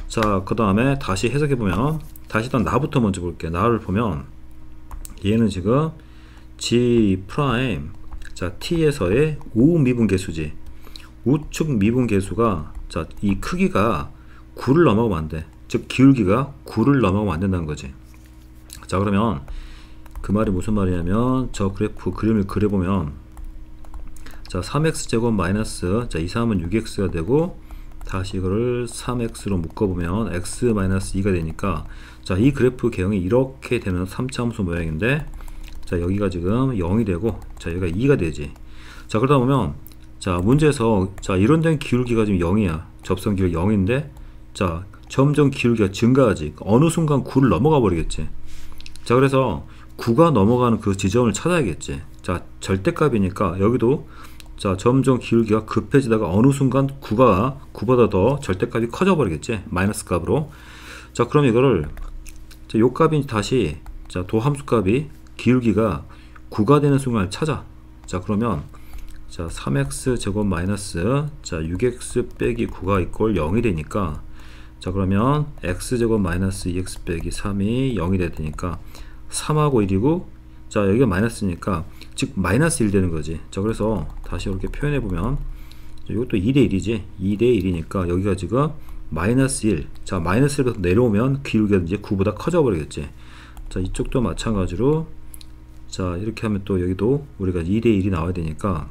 [SPEAKER 1] 자, 그 다음에 다시 해석해 보면, 다시 일단 나부터 먼저 볼게요. 나를 보면 얘는 지금 g 프라임 자 t에서의 우미분계수지. 우측 미분계수가 자 이 크기가 9를 넘어가면 안 돼. 즉 기울기가 9를 넘어가면 안 된다는 거지. 자, 그러면 그 말이 무슨 말이냐면 저 그래프 그림을 그려보면 자 3x제곱 마이너스 자 2, 3은 6x가 되고 다시 이거를 3x로 묶어보면 x 마이너스 2가 되니까 자 이 그래프 개형이 이렇게 되는 3차함수 모양인데 자 여기가 지금 0이 되고 자 여기가 2가 되지. 자 그러다 보면 자 문제에서 자 이런 데는 기울기가 지금 0이야. 접선 기울기 0인데 자 점점 기울기가 증가하지. 어느 순간 9를 넘어가 버리겠지. 자 그래서 9가 넘어가는 그 지점을 찾아야겠지. 자 절대값이니까 여기도 자 점점 기울기가 급해지다가 어느 순간 9가 9보다 더 절대값이 커져 버리겠지. 마이너스 값으로. 자 그럼 이거를 자, 요 값이 다시 자 도함수 값이 기울기가 9가 되는 순간을 찾아. 자 그러면 자 3x 제곱 마이너스 자 6x 빼기 9가 이꼴 0이 되니까 자 그러면 x 제곱 마이너스 2x 빼기 3이 0이 되니까 3하고 1이고 자 여기가 마이너스니까 즉 마이너스 1 되는 거지. 자 그래서 다시 이렇게 표현해 보면 이것도 2대 1이지. 2대 1이니까 여기가 지금 마이너스 1. 자 마이너스 1부터 내려오면 기울기가 이제 9보다 커져 버리겠지. 자 이쪽도 마찬가지로 자 이렇게 하면 또 여기도 우리가 2대 1이 나와야 되니까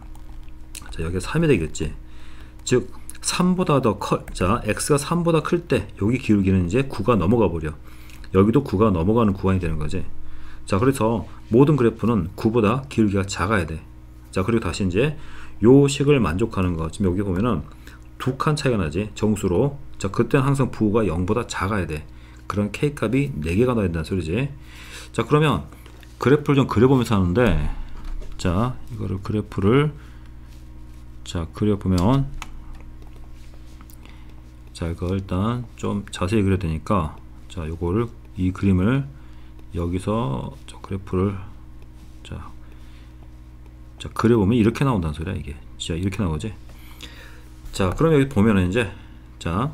[SPEAKER 1] 자 여기가 3이 되겠지. 즉 3보다 더 커, 자 x가 3보다 클 때 여기 기울기는 이제 9가 넘어가 버려. 여기도 9가 넘어가는 구간이 되는 거지. 자 그래서 모든 그래프는 9보다 기울기가 작아야 돼. 자 그리고 다시 이제 요 식을 만족하는 거 지금 여기 보면은 두 칸 차이가 나지 정수로. 자 그때는 항상 부호가 0보다 작아야 돼. 그런 k값이 4개가 나야 된다는 소리지. 자 그러면 그래프를 좀 그려보면서 하는데 자 이거를 그래프를 자 그려보면 자 이거 일단 좀 자세히 그려야 되니까 자 요거를 이 그림을 여기서 저 그래프를 자 그려보면 이렇게 나온다는 소리야. 이게 진짜 이렇게 나오지. 자 그럼 여기 보면은 이제 자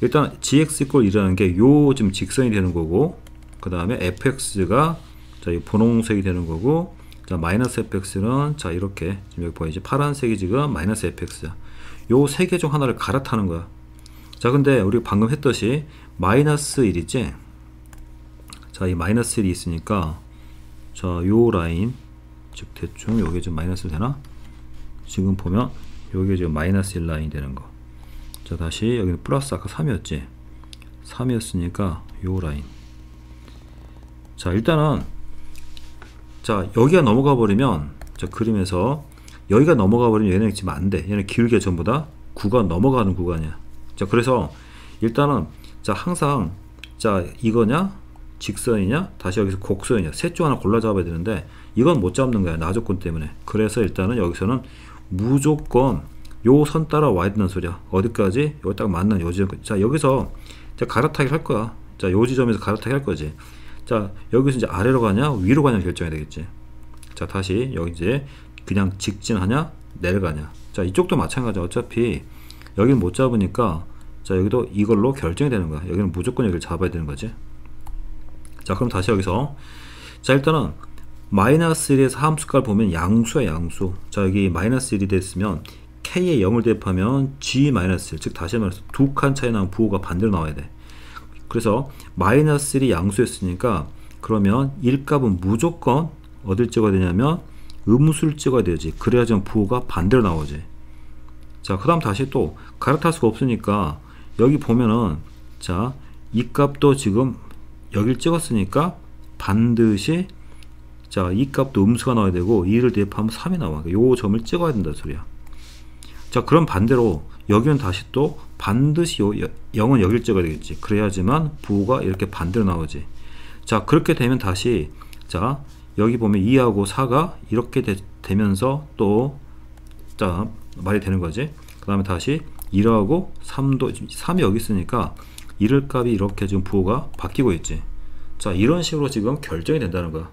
[SPEAKER 1] 일단 gx 이꼴 1이라는 게 요 지금 직선이 되는 거고 그 다음에 fx가 자 이 분홍색이 되는 거고 자 마이너스 fx는 자 이렇게 지금 여기 보이지 파란색이 지금 마이너스 fx야. 요 세 개 중 하나를 갈아타는 거야. 자 근데 우리 방금 했듯이 마이너스 1 있지. 자 이 마이너스 1이 있으니까 자 요 라인 즉 대충 요게 좀 마이너스 되나? 지금 보면 요게 지금 마이너스 1 라인 되는 거. 자 다시 여기는 플러스 아까 3이었지. 3이었으니까 요 라인. 자 일단은 자 여기가 넘어가 버리면 자 그림에서 여기가 넘어가 버리면 얘는 지금 안 돼. 얘는 기울기가 전부 다 9가 넘어가는 구간이야. 자 그래서 일단은 자 항상 자 이거냐 직선이냐 다시 여기서 곡선이냐 셋 중 하나 골라 잡아야 되는데 이건 못 잡는 거야. 나조건 때문에. 그래서 일단은 여기서는 무조건 요 선 따라 와야 된다는 소리야. 어디까지? 여기 딱 맞는 요 지점. 자 여기서 자 갈아타기 할 거야. 자 요 지점에서 갈아타기 할 거지. 자 여기서 이제 아래로 가냐 위로 가냐 결정해야 되겠지. 자 다시 여기 이제 그냥 직진하냐 내려가냐. 자 이쪽도 마찬가지야. 어차피 여기는 못 잡으니까 자 여기도 이걸로 결정이 되는 거야. 여기는 무조건 여기를 잡아야 되는 거지. 자 그럼 다시 여기서 자 일단은 마이너스 1에서 함수값을 보면 양수야 양수. 자 여기 마이너스 1이 됐으면 k에 0을 대입하면 g 마이너스 1 즉 다시 말해서 두 칸 차이 나는 부호가 반대로 나와야 돼. 그래서 마이너스 1이 양수였으니까 그러면 1값은 무조건 어딜 찍어야 되냐면 음수를 찍어야 되지. 그래야지 부호가 반대로 나오지. 자 그 다음 다시 또 갈아탈 수가 없으니까 여기 보면은 자 이 값도 지금 여길 찍었으니까 반드시 자 이 값도 음수가 나와야 되고 2를 대입하면 3이 나와. 요 점을 찍어야 된다 소리야. 자 그럼 반대로 여기는 다시 또 반드시 0은 여길 찍어야 되겠지. 그래야지만 부호가 이렇게 반대로 나오지. 자 그렇게 되면 다시 자 여기 보면 2하고 4가 이렇게 되면서 또 자 말이 되는 거지. 그 다음에 다시 1하고 3도 3이 여기 있으니까 1을 값이 이렇게 지금 부호가 바뀌고 있지. 자 이런 식으로 지금 결정이 된다는 거야.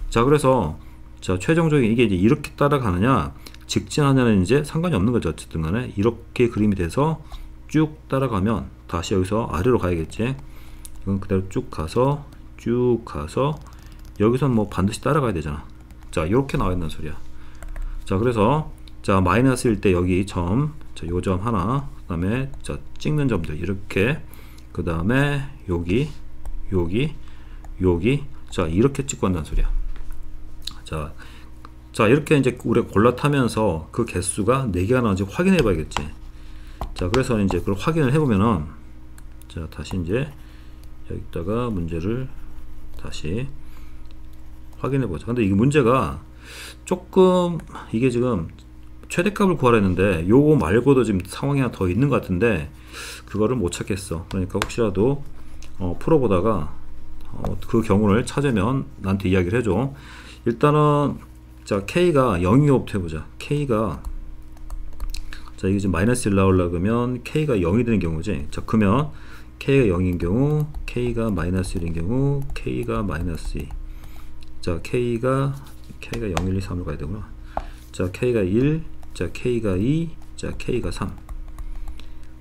[SPEAKER 1] 자 그래서 자 최종적인 이게 이제 이렇게 따라가느냐 직진하냐는 이제 상관이 없는 거죠. 어쨌든 간에 이렇게 그림이 돼서 쭉 따라가면 다시 여기서 아래로 가야겠지. 이건 그대로 쭉 가서 여기서 뭐 반드시 따라가야 되잖아. 자 이렇게 나와 있는 소리야. 자 그래서 자 마이너스일 때 여기 점, 자 요 점 하나, 그 다음에 자 찍는 점들 이렇게, 그 다음에 여기 자 이렇게 찍고 한다는 소리야. 자 이렇게 이제 우리가 골라타면서 그 개수가 4개가 나오는지 확인해 봐야겠지. 자 그래서 이제 그걸 확인을 해보면은 자 다시 이제 여기다가 문제를 다시 확인해 보자. 근데 이게 문제가 조금 이게 지금 최대값을 구하라 했는데 요거 말고도 지금 상황이 하나 더 있는 것 같은데 그거를 못 찾겠어. 그러니까 혹시라도 풀어보다가 그 경우를 찾으면 나한테 이야기를 해줘. 일단은 자 K가 0이부터 해보자. K가 자 이게 지금 마이너스 1 나오려고 하면 K가 0이 되는 경우지. 자 그러면 K가 0인 경우, K가 마이너스 1인 경우, K가 마이너스 2. 자 K가 0, 1, 2, 3으로 가야 되구나. 자 K가 1, 자 K가 2, 자 K가 3.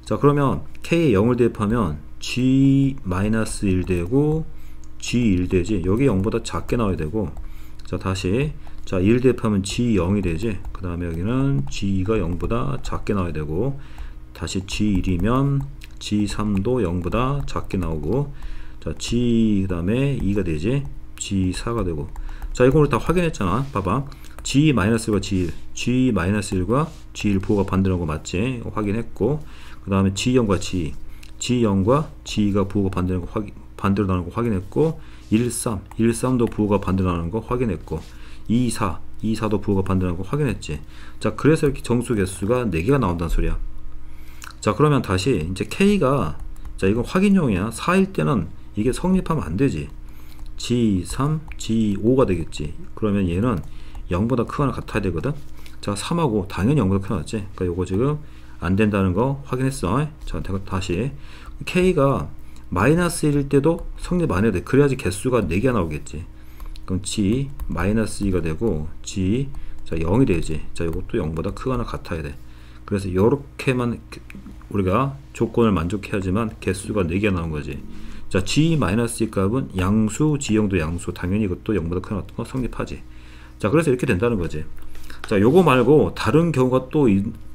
[SPEAKER 1] 자 그러면 K에 0을 대입하면 G-1 되고 G1 되지. 여기 0보다 작게 나와야 되고, 자 다시 자 1 대입하면 G0이 되지. 그 다음에 여기는 G가 0보다 작게 나와야 되고, 다시 G1이면 G3도 0보다 작게 나오고, 자 G 그 다음에 2가 되지. G4가 되고. 자 이거 우리 다 확인했잖아. 봐봐. G-1과 G1, G-1과 G1 부호가 반대라는 거 맞지? 확인했고, 그 다음에 G0과 G2, G0과 G2가 부호가 반대로 나오는 거 확인했고, 13도 부호가 반대로 나오는 거 확인했고, 24도 부호가 반대로 나오는 거 확인했지. 자 그래서 이렇게 정수 개수가 4개가 나온다는 소리야. 자 그러면 다시 이제 K가, 자 이건 확인용이야. 4일 때는 이게 성립하면 안 되지. G3, G5가 되겠지. 그러면 얘는 0보다 크거나 같아야 되거든. 자 3하고 당연히 0보다 크게 나왔지. 그러니까 요거 지금 안 된다는 거 확인했어. 자 다시 K가 마이너스 1일 때도 성립 안 해야 돼. 그래야지 개수가 4개가 나오겠지. 그럼 G 마이너스 2가 되고, G 자 0이 되지. 자 이것도 0보다 크거나 같아야 돼. 그래서 요렇게만 우리가 조건을 만족해야지만 개수가 4개가 나온 거지. 자 G-2 값은 양수, G형도 양수, 당연히 이것도 0보다 크거나 같은 거 성립하지. 자 그래서 이렇게 된다는 거지. 자 요거 말고 다른 경우가 또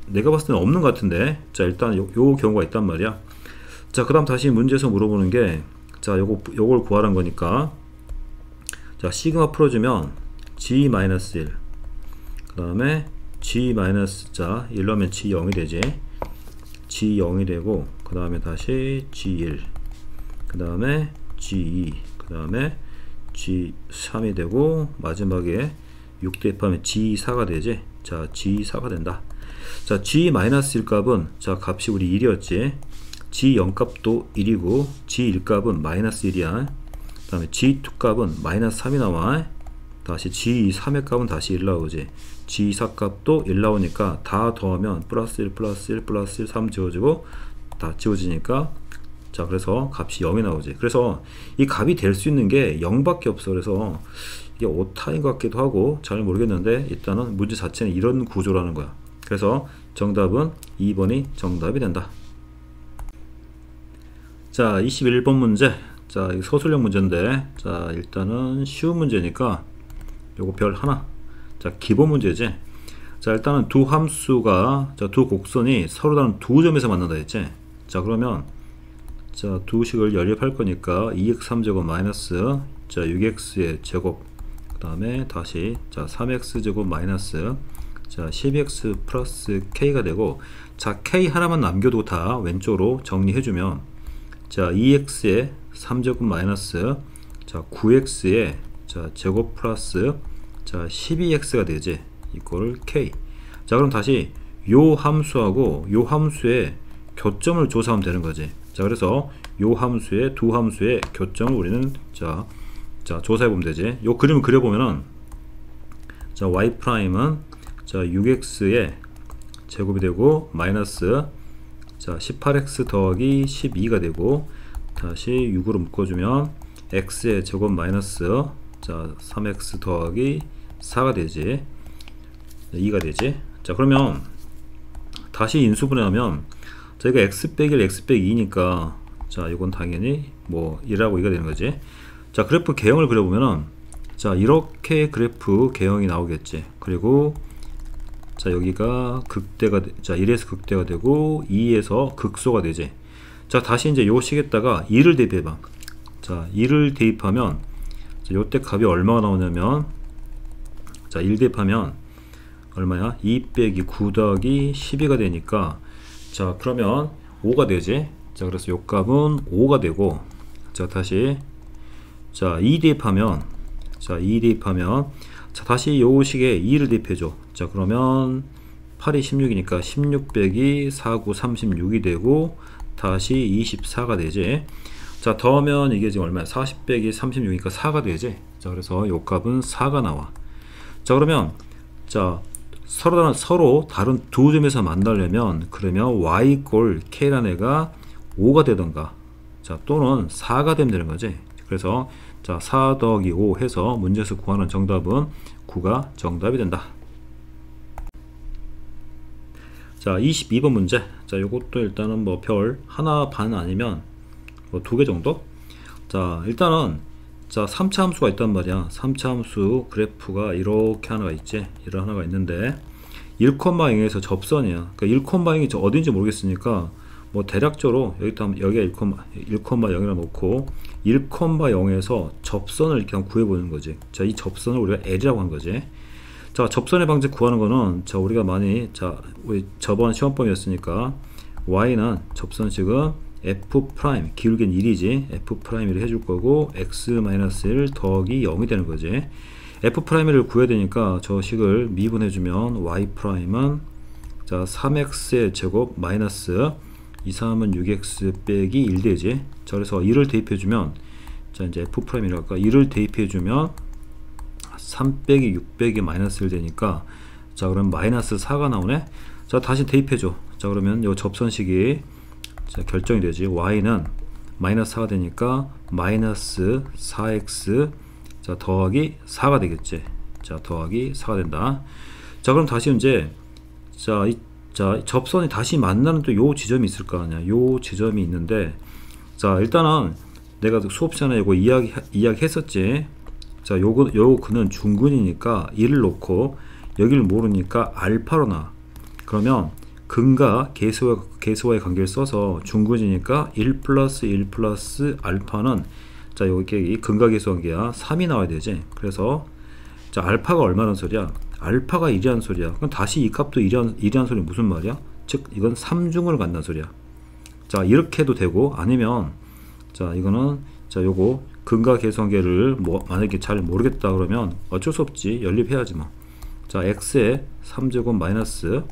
[SPEAKER 1] 내가 봤을 때는 없는 것 같은데, 자 일단 요 경우가 있단 말이야. 자 그 다음 다시 문제에서 물어보는 게, 자 요걸 구하라는 거니까, 자 시그마 풀어주면 G-1, 그 다음에 G- 자 1넣으면 G0이 되지. G0이 되고, 그 다음에 다시 G1, 그 다음에 G2, 그 다음에 G3이 되고, 마지막에 6 대입하면 G4가 되지. 자 G4가 된다. 자 G-1 값은 자 값이 우리 1이었지. G0 값도 1이고 G1 값은 마이너스 1이야. 그 다음에 G2 값은 마이너스 3이 나와. 다시 G3의 값은 다시 1 나오지. G4 값도 1 나오니까 다 더하면 플러스 1 플러스 1 플러스 1 3 지워지고 다 지워지니까, 자 그래서 값이 0이 나오지. 그래서 이 값이 될 수 있는 게 0밖에 없어. 그래서 이게 오타인 것 같기도 하고 잘 모르겠는데, 일단은 문제 자체는 이런 구조라는 거야. 그래서 정답은 2번이 정답이 된다. 자 21번 문제. 자 이 서술형 문제인데, 자 일단은 쉬운 문제니까 요거 별 하나. 자 기본 문제지. 자 일단은 두 함수가, 자 두 곡선이 서로 다른 두 점에서 만난다 했지. 자 그러면 자 두 식을 연립할 거니까 2x3제곱 마이너스 자 6x의 제곱, 그 다음에 다시 자 3x제곱 마이너스 자 12x 플러스 k가 되고, 자 k 하나만 남겨두고 다 왼쪽으로 정리해주면, 자 2x의 3제곱 마이너스 자 9x의 자 제곱 플러스 자 12x가 되지. 이걸 k. 자 그럼 다시 요 함수하고 요 함수의 교점을 조사하면 되는 거지. 자 그래서 요 함수의 두 함수의 교점을 우리는 자 자, 조사해보면 되지. 요 그림을 그려보면은, 자, y 프라임은, 자, 6x의 제곱이 되고, 마이너스, 자, 18x 더하기 12가 되고, 다시 6으로 묶어주면, x의 제곱 마이너스, 자, 3x 더하기 4가 되지. 2가 되지. 자, 그러면, 다시 인수분해하면, 자, 이거 x 빼기 1, x 빼기 2니까, 자, 이건 당연히 뭐 1하고 2가 되는 거지. 자, 그래프 개형을 그려보면은, 자, 이렇게 그래프 개형이 나오겠지. 그리고, 자, 여기가 극대가, 자, 1에서 극대가 되고, 2에서 극소가 되지. 자, 다시 이제 요 식에다가 2를 대입해봐. 자, 2를 대입하면, 자, 요때 값이 얼마가 나오냐면, 자, 1 대입하면, 얼마야? 2 빼기 9 더하기 12가 되니까, 자, 그러면 5가 되지. 자, 그래서 요 값은 5가 되고, 자, 다시, 자, 2 대입하면, 자, 2 대입하면, 자, 다시 요 식에 2를 대입해줘. 자, 그러면 8이 16이니까 16 빼기 4, 9, 36이 되고, 다시 24가 되지. 자, 더하면 이게 지금 얼마야? 40 빼기 36이니까 4가 되지. 자, 그래서 요 값은 4가 나와. 자, 그러면, 자, 서로 다른 두 점에서 만나려면, 그러면 y 꼴 k라는 애가 5가 되던가, 자, 또는 4가 되면 되는 거지. 그래서, 자, 4 더하기 5 해서 문제에서 구하는 정답은 9가 정답이 된다. 자, 22번 문제. 자, 요것도 일단은 뭐 별 하나 반 아니면 뭐 2개 정도? 자, 일단은, 자, 3차 함수가 있단 말이야. 3차 함수 그래프가 이렇게 하나가 있지. 이런 하나가 있는데, 1,0에서 접선이야. 그러니까 1,0이 어딘지 모르겠으니까, 뭐 대략적으로 여기가 1,0이라 놓고 1,0에서 접선을 이렇게 한번 구해보는 거지. 자, 이 접선을 우리가 L이라고 한 거지. 자, 접선의 방식 구하는 거는, 자, 우리가 많이, 자, 우리 저번 시험범위였으니까 y는 접선식은 f 프라임, 기울기는 1이지. f 프라임을 해줄 거고, x-1 더하기 0이 되는 거지. f 프라임을 구해야 되니까 저 식을 미분해주면 y 프라임은, 자, 3x의 제곱 마이너스 2, 3은 6x 빼기 1 되지. 자, 그래서 1을 대입해주면, 자, 이제 f 프라임이랄까, 1을 대입해주면 3 빼기 6 빼기 마이너스 1 되니까, 자, 그럼 마이너스 4가 나오네. 자, 다시 대입해줘. 자, 그러면 요 접선식이, 자, 결정이 되지. y는 마이너스 4가 되니까 마이너스 4x, 자, 더하기 4가 되겠지. 자, 더하기 4가 된다. 자, 그럼 다시 이제, 자, 자, 접선이 다시 만나는 또 요 지점이 있을 거 아니야. 요 지점이 있는데, 자, 일단은 내가 수업 시간에 이거 이야기 했었지. 자, 요 그는 중근이니까 1을 놓고 여기를 모르니까 알파로 나. 그러면 근과 계수와의 관계를 써서 중근이니까 1 플러스 1 플러스 알파는, 자, 여기 이 근과 계수 관계야. 3이 나와야 되지. 그래서, 자, 알파가 얼마란 소리야? 알파가 1이란 소리야. 그럼 다시 이 값도 1이란 소리는 무슨 말이야? 즉, 이건 3중을 간다는 소리야. 자, 이렇게 해도 되고, 아니면, 자, 이거는, 자, 요거 근과 계수 관계를 뭐 만약에 잘 모르겠다 그러면 어쩔 수 없지. 연립해야지 뭐. 자, x의 3제곱 마이너스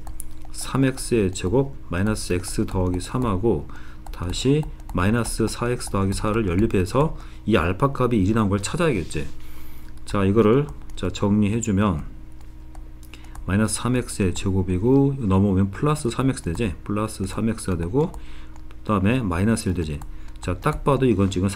[SPEAKER 1] 3x의 제곱 마이너스 x 더하기 3하고 다시 마이너스 4x 더하기 4를 연립해서 이 알파 값이 1이 나온 걸 찾아야겠지. 자, 이거를, 자, 정리해주면 마이너스 3x의 제곱이고, 넘어오면 플러스 3x 되지. 플러스 3x가 되고, 그 다음에 마이너스 1 되지. 자, 딱 봐도 이건 지금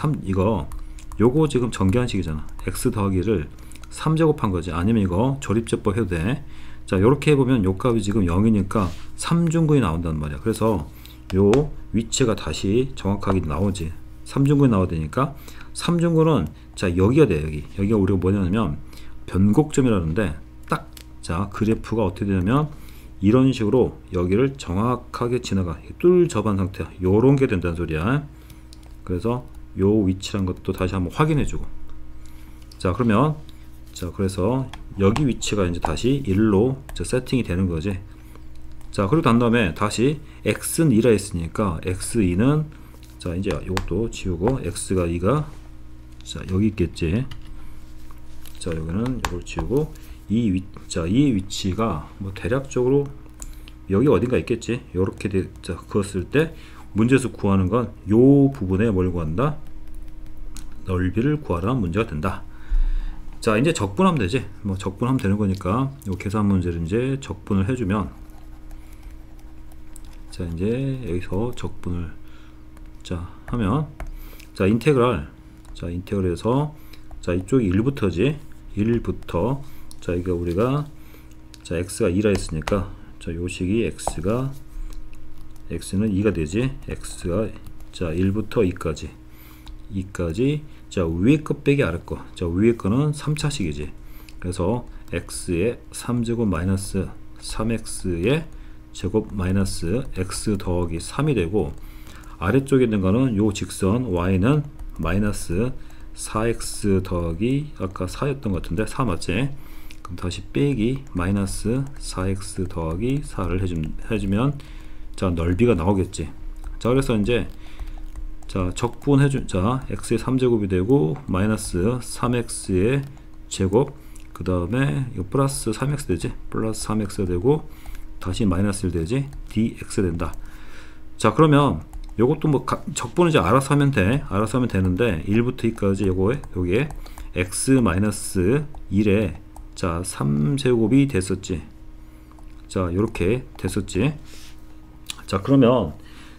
[SPEAKER 1] 요거 지금 정계한식이잖아. x 더하기를 3제곱한 거지. 아니면 이거 조립제법 해도 돼. 자, 요렇게 해보면 요 값이 지금 0이니까 3중근이 나온단 말이야. 그래서 요 위치가 다시 정확하게 나오지. 3중근이 나와야 되니까 3중근은, 자, 여기가 돼. 여기가 우리가 뭐냐면 변곡점이라는데, 딱, 자, 그래프가 어떻게 되냐면 이런 식으로 여기를 정확하게 지나가. 뚫 접한 상태야. 요런 게 된다는 소리야. 그래서 요 위치란 것도 다시 한번 확인해주고. 자, 그러면, 자, 그래서 여기 위치가 이제 다시 1로 세팅이 되는 거지. 자, 그리고 난 다음에 다시 x는 2라 했으니까 x2는, 자, 이제 이것도 지우고 x가 2가, 자, 여기 있겠지. 자, 여기는 이걸 지우고 이 위치가 뭐 대략적으로 여기 어딘가 있겠지. 요렇게 자, 그었을 때 문제에서 구하는 건 요 부분에 뭘 구한다? 넓이를 구하라는 문제가 된다. 자, 이제 적분하면 되지. 뭐 적분하면 되는 거니까 요 계산 문제를 이제 적분을 해주면, 자 이제 여기서 적분을 자 하면, 자 인테그랄, 자 인테그랄에서 자 이쪽이 1부터지. 1부터 자 이거 우리가 자 x가 2라 했으니까 자 요식이 x는 2가 되지. x가 자 1부터 2까지 자 위에 거 빼기 아래 거. 자 위에 거는 3차식이지. 그래서 x의 3제곱 마이너스 3x의 제곱 마이너스 x 더하기 3이 되고, 아래쪽에 있는 거는 요 직선 y는 마이너스 4x 더하기 아까 4였던 것 같은데 4 맞지? 그럼 다시 빼기 마이너스 4x 더하기 4를 해주면 자 넓이가 나오겠지. 자 그래서 이제 자 적분해준 자 x의 3제곱이 되고 마이너스 3x의 제곱, 그 다음에 이거 플러스 3x 되지. 플러스 3x 되고 다시 마이너스 1 되지. dx 된다. 자 그러면 요것도 뭐 적분은 이제 알아서 하면 되는데 1부터 2까지 요게 x 마이너스 1에 자 3제곱이 됐었지. 자 요렇게 됐었지. 자 그러면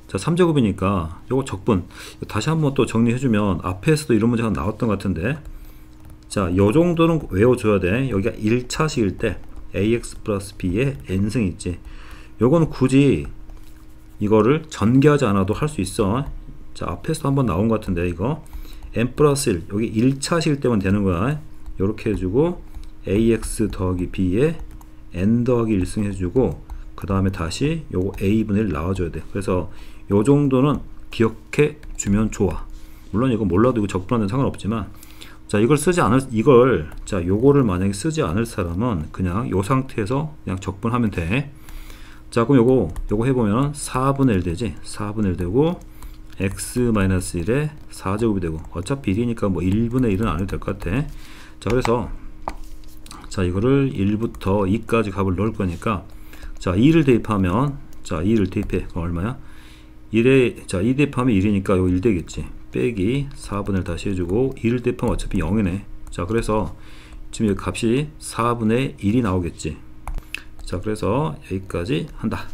[SPEAKER 1] 자 3제곱이니까 요거 적분 다시 한번 또 정리해주면 앞에서도 이런 문제가 나왔던 것 같은데, 자 요 정도는 외워줘야 돼. 여기가 1차식일 때 ax 플러스 b의 n승이 있지. 요거는 굳이 이거를 전개하지 않아도 할 수 있어. 자 앞에서 한번 나온 것 같은데 이거 n 플러스 1 여기 1차식일 때만 되는 거야. 요렇게 해주고 ax 더하기 b에 n 더하기 1승 해주고 그 다음에 다시 요거 a분의 1 나와줘야 돼. 그래서 요 정도는 기억해 주면 좋아. 물론 이거 몰라도 이거 적분하는 상관없지만, 자 이걸 자 요거를 만약에 쓰지 않을 사람은 그냥 요 상태에서 그냥 적분하면 돼. 자 그럼 요거 해보면 4분의 1 되지. 4분의 1 되고 x-1에 4제곱이 되고, 어차피 1이니까 뭐 1분의 1은 안 해도 될 것 같아. 자 그래서 자 이거를 1부터 2까지 값을 넣을 거니까 자 2를 대입하면, 자 2를 대입해. 그럼 얼마야? 1에 자 2 대입하면 1이니까 요 1 되겠지. 빼기 4분의 1 다시 해주고 2를 대입하면 어차피 0이네. 자 그래서 지금 여기 값이 4분의 1이 나오겠지. 자 그래서 여기까지 한다.